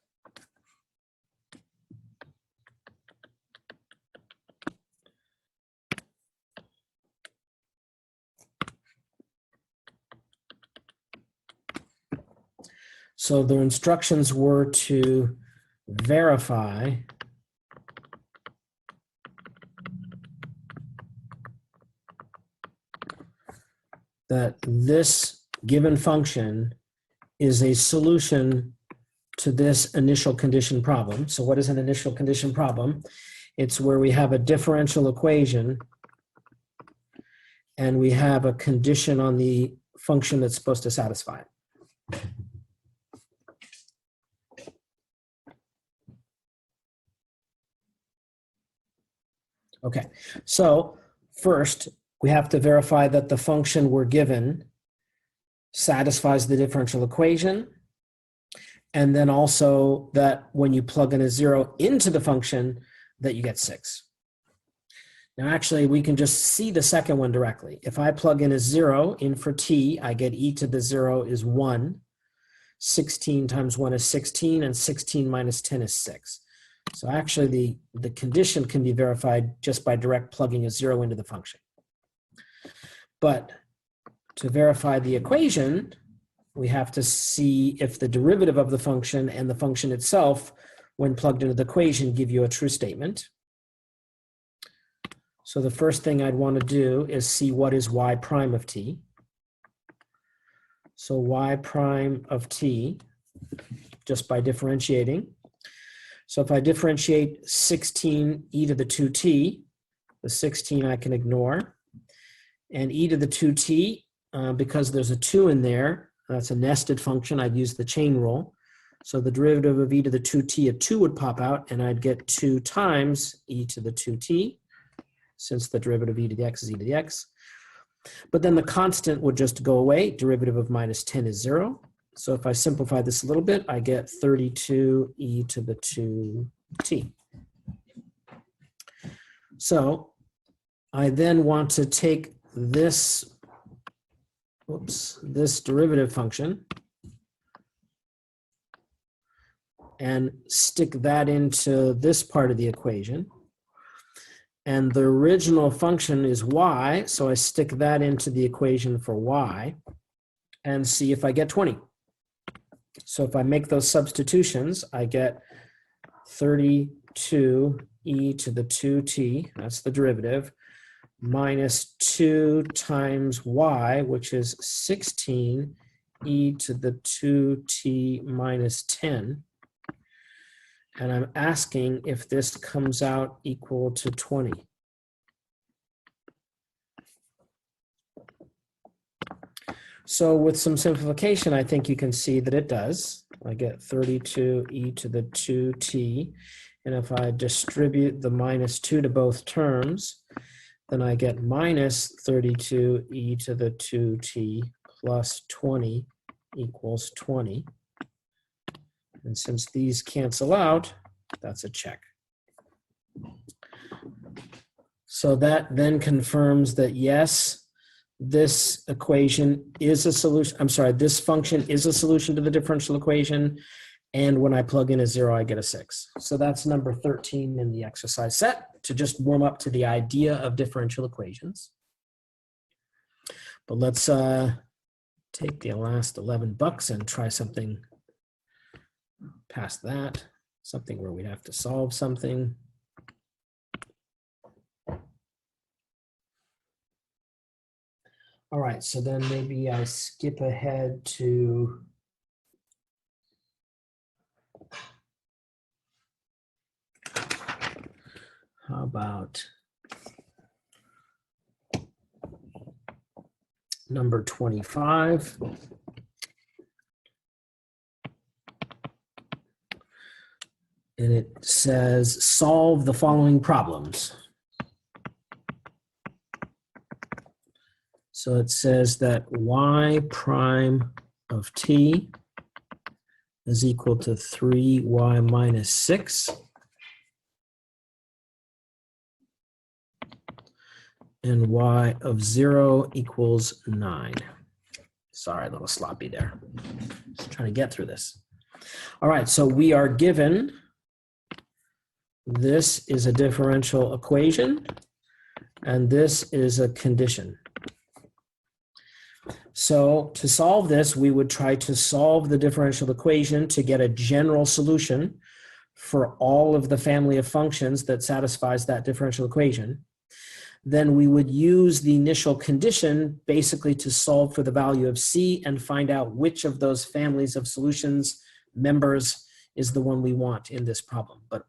So the instructions were to verify that this given function is a solution to this initial condition problem. So what is an initial condition problem? It's where we have a differential equation and we have a condition on the function that's supposed to satisfy it. Okay, so first we have to verify that the function we're given satisfies the differential equation, and then also that when you plug in a 0 into the function that you get 6. Now actually we can just see the second one directly. If I plug in a 0 in for t, I get e to the 0 is 1. 16 times 1 is 16, and 16 minus 10 is 6. So actually the condition can be verified just by direct plugging a 0 into the function. But to verify the equation, we have to see if the derivative of the function and the function itself, when plugged into the equation, give you a true statement. So the first thing I'd want to do is see what is y prime of t. So y prime of t, just by differentiating. So if I differentiate 16e to the 2t, the 16 I can ignore. And e to the 2t, because there's a 2 in there, that's a nested function, I'd use the chain rule. So the derivative of e to the 2t, a 2 would pop out, and I'd get 2 times e to the 2t, since the derivative of e to the x is e to the x. But then the constant would just go away. Derivative of minus 10 is 0. So if I simplify this a little bit, I get 32e to the 2t. So I then want to take this derivative function and stick that into this part of the equation. And the original function is y, so I stick that into the equation for y and see if I get 20. So if I make those substitutions, I get 32e to the 2t, that's the derivative, minus 2 times y, which is 16e to the 2t minus 10. And I'm asking if this comes out equal to 20. So with some simplification, I think you can see that it does. I get 32e to the 2t. And if I distribute the minus 2 to both terms, then I get minus 32e to the 2t plus 20 equals 20. And since these cancel out, that's a check. So that then confirms that yes, this equation is a solution. I'm sorry, this function is a solution to the differential equation. And when I plug in a 0, I get a 6. So that's number 13 in the exercise set to just warm up to the idea of differential equations. But let's take the last $11 and try something past that. Something where we'd have to solve something. All right, so then maybe I skip ahead to how about number 25. And it says, solve the following problems. So it says that y prime of t is equal to 3y minus 6. And y of 0 equals 9. Sorry, a little sloppy there. Just trying to get through this. All right, so we are given this is a differential equation, and this is a condition. So to solve this, we would try to solve the differential equation to get a general solution for all of the family of functions that satisfies that differential equation. Then we would use the initial condition basically to solve for the value of c and find out which of those families of solutions members is the one we want in this problem. But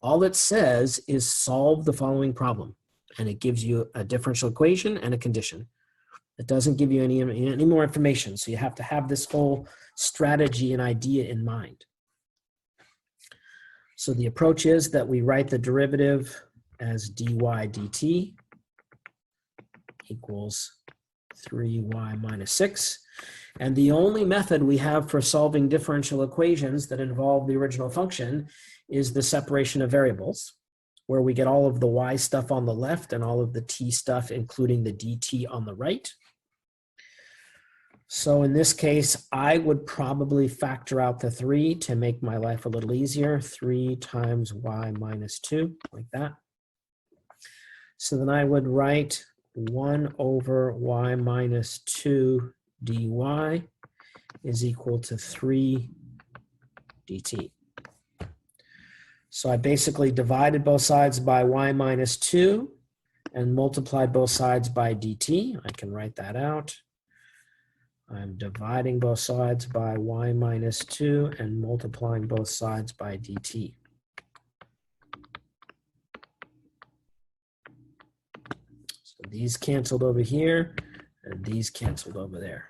all it says is solve the following problem, and it gives you a differential equation and a condition. It doesn't give you any more information, so you have to have this whole strategy and idea in mind. So the approach is that we write the derivative as dy dt equals 3y minus 6. And the only method we have for solving differential equations that involve the original function is the separation of variables, where we get all of the y stuff on the left and all of the t stuff, including the dt, on the right. So in this case, I would probably factor out the 3 to make my life a little easier. 3 times y minus 2, like that. So then I would write 1 over y minus 2 dy is equal to 3 dt. So I basically divided both sides by y minus 2 and multiplied both sides by dt. I can write that out. I'm dividing both sides by y minus 2 and multiplying both sides by dt. So these canceled over here, and these canceled over there.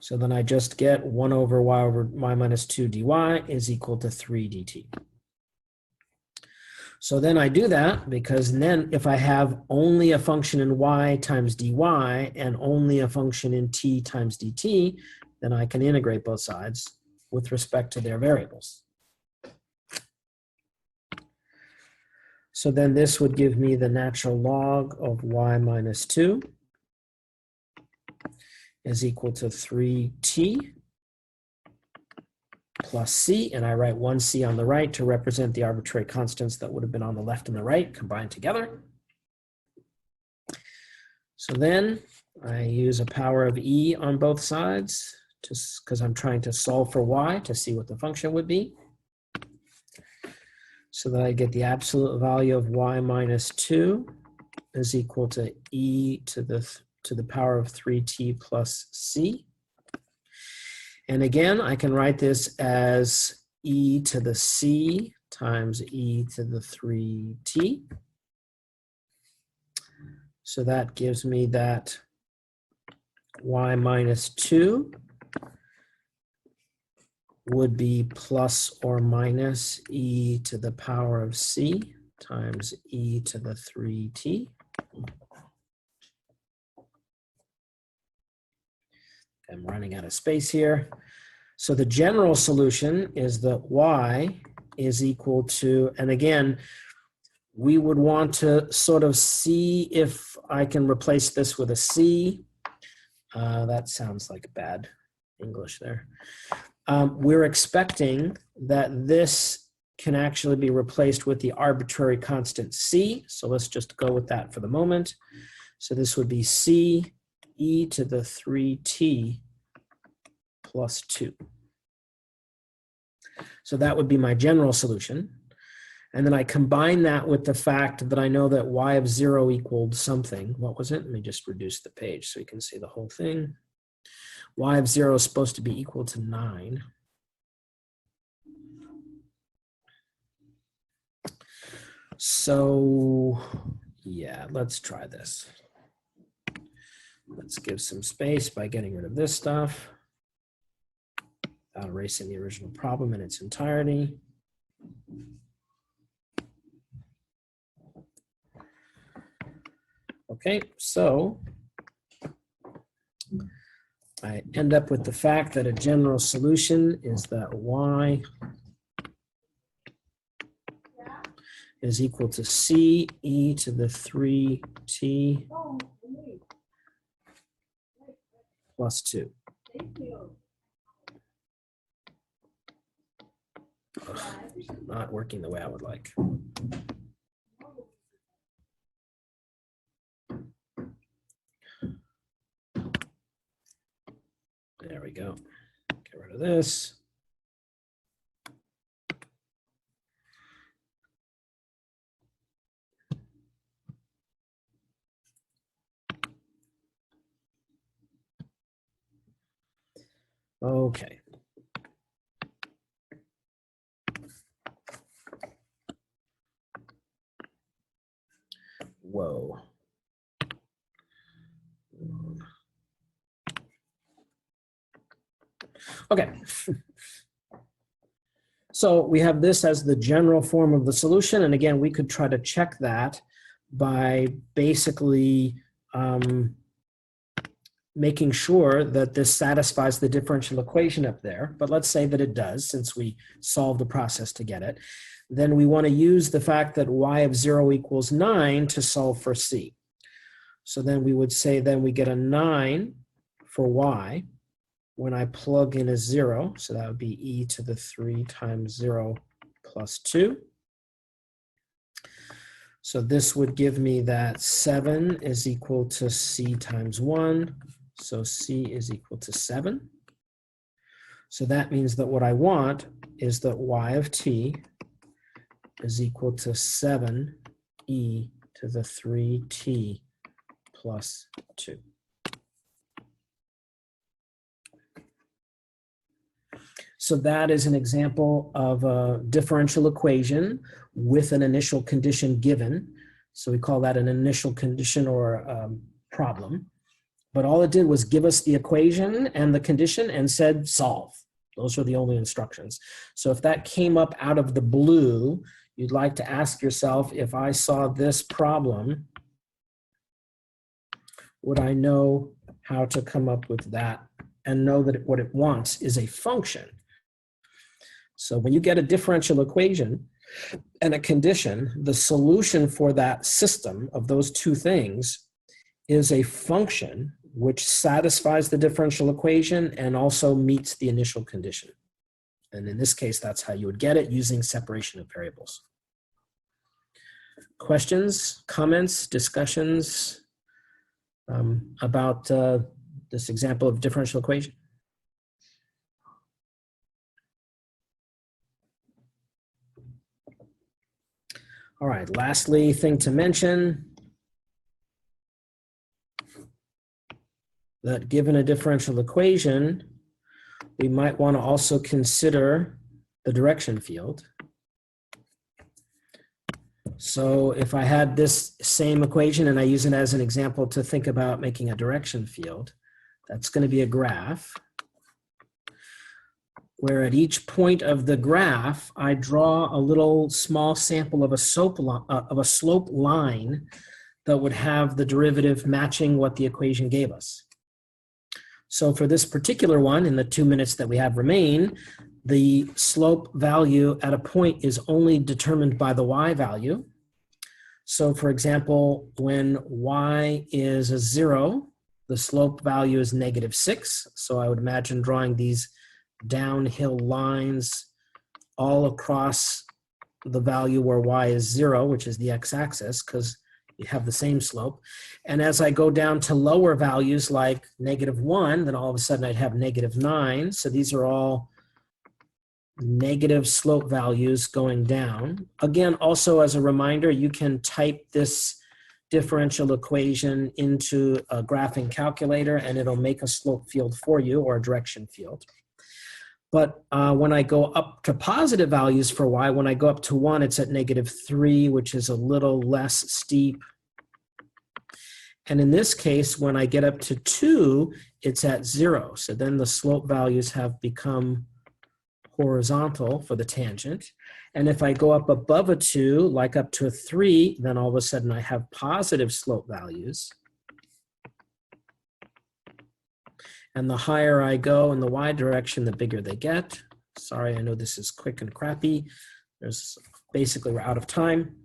So then I just get 1 over y minus 2 dy is equal to 3 dt. So then I do that because then if I have only a function in y times dy and only a function in t times dt, then I can integrate both sides with respect to their variables. So then this would give me the natural log of y minus 2 is equal to 3t plus c, and I write 1c on the right to represent the arbitrary constants that would have been on the left and the right combined together. So then I use a power of e on both sides just because I'm trying to solve for y to see what the function would be. So that I get the absolute value of y minus 2 is equal to e to the power of 3t plus c. And again, I can write this as e to the c times e to the 3t. So that gives me that y minus 2 would be plus or minus e to the power of c times e to the 3t. I'm running out of space here. So the general solution is that y is equal to, and again, we would want to sort of see if I can replace this with a C. That sounds like bad English there. We're expecting that this can actually be replaced with the arbitrary constant C. So let's just go with that for the moment. So this would be C e to the 3t plus 2. So that would be my general solution. And then I combine that with the fact that I know that y of 0 equaled something. What was it? Let me just reduce the page so you can see the whole thing. Y of 0 is supposed to be equal to 9. So yeah, let's try this. Let's give some space by getting rid of this stuff without erasing the original problem in its entirety. Okay, so I end up with the fact that a general solution is that y is equal to C e to the 3t plus 2. Ugh, not working the way I would like. There we go. Get rid of this. Okay. Whoa. Okay. So we have this as the general form of the solution. And again, we could try to check that by basically making sure that this satisfies the differential equation up there. But let's say that it does, since we solved the process to get it. Then we want to use the fact that y of 0 equals 9 to solve for C. So then we would say then we get a 9 for y when I plug in a 0. So that would be e to the 3 times 0 plus 2. So this would give me that 7 is equal to C times 1. So C is equal to 7. So that means that what I want is that y of t is equal to 7e to the 3t plus 2. So that is an example of a differential equation with an initial condition given. So we call that an initial condition or problem. But all it did was give us the equation and the condition and said solve. Those are the only instructions. So if that came up out of the blue, you'd like to ask yourself, if I saw this problem, would I know how to come up with that and know that what it wants is a function? So when you get a differential equation and a condition, the solution for that system of those two things is a function which satisfies the differential equation and also meets the initial condition. And in this case, that's how you would get it, using separation of variables. Questions, comments, discussions about this example of differential equation? All right, lastly, thing to mention, that given a differential equation, we might want to also consider the direction field. So if I had this same equation and I use it as an example to think about making a direction field, that's going to be a graph where at each point of the graph, I draw a little small sample of a slope line that would have the derivative matching what the equation gave us. So for this particular one, in the 2 minutes that we have remain, the slope value at a point is only determined by the y value. So for example, when y is a 0, the slope value is -6. So I would imagine drawing these downhill lines all across the value where y is 0, which is the x-axis, because you have the same slope. And as I go down to lower values like -1, then all of a sudden I'd have -9. So these are all negative slope values going down. Again, also as a reminder, you can type this differential equation into a graphing calculator and it'll make a slope field for you, or a direction field. But when I go up to positive values for y, when I go up to 1, it's at -3, which is a little less steep. And in this case, when I get up to 2, it's at 0. So then the slope values have become horizontal for the tangent. And if I go up above a 2, like up to a 3, then all of a sudden I have positive slope values. And the higher I go in the y direction, the bigger they get. Sorry, I know this is quick and crappy. Basically, we're out of time.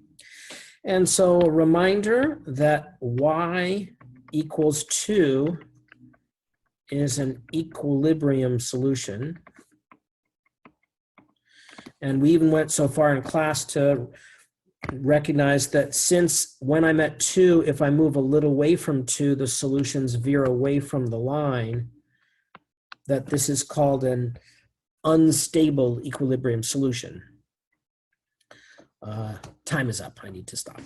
And so a reminder that y equals 2 is an equilibrium solution. And we even went so far in class to recognize that since when I'm at 2, if I move a little away from 2, the solutions veer away from the line, that this is called an unstable equilibrium solution. Time is up. I need to stop.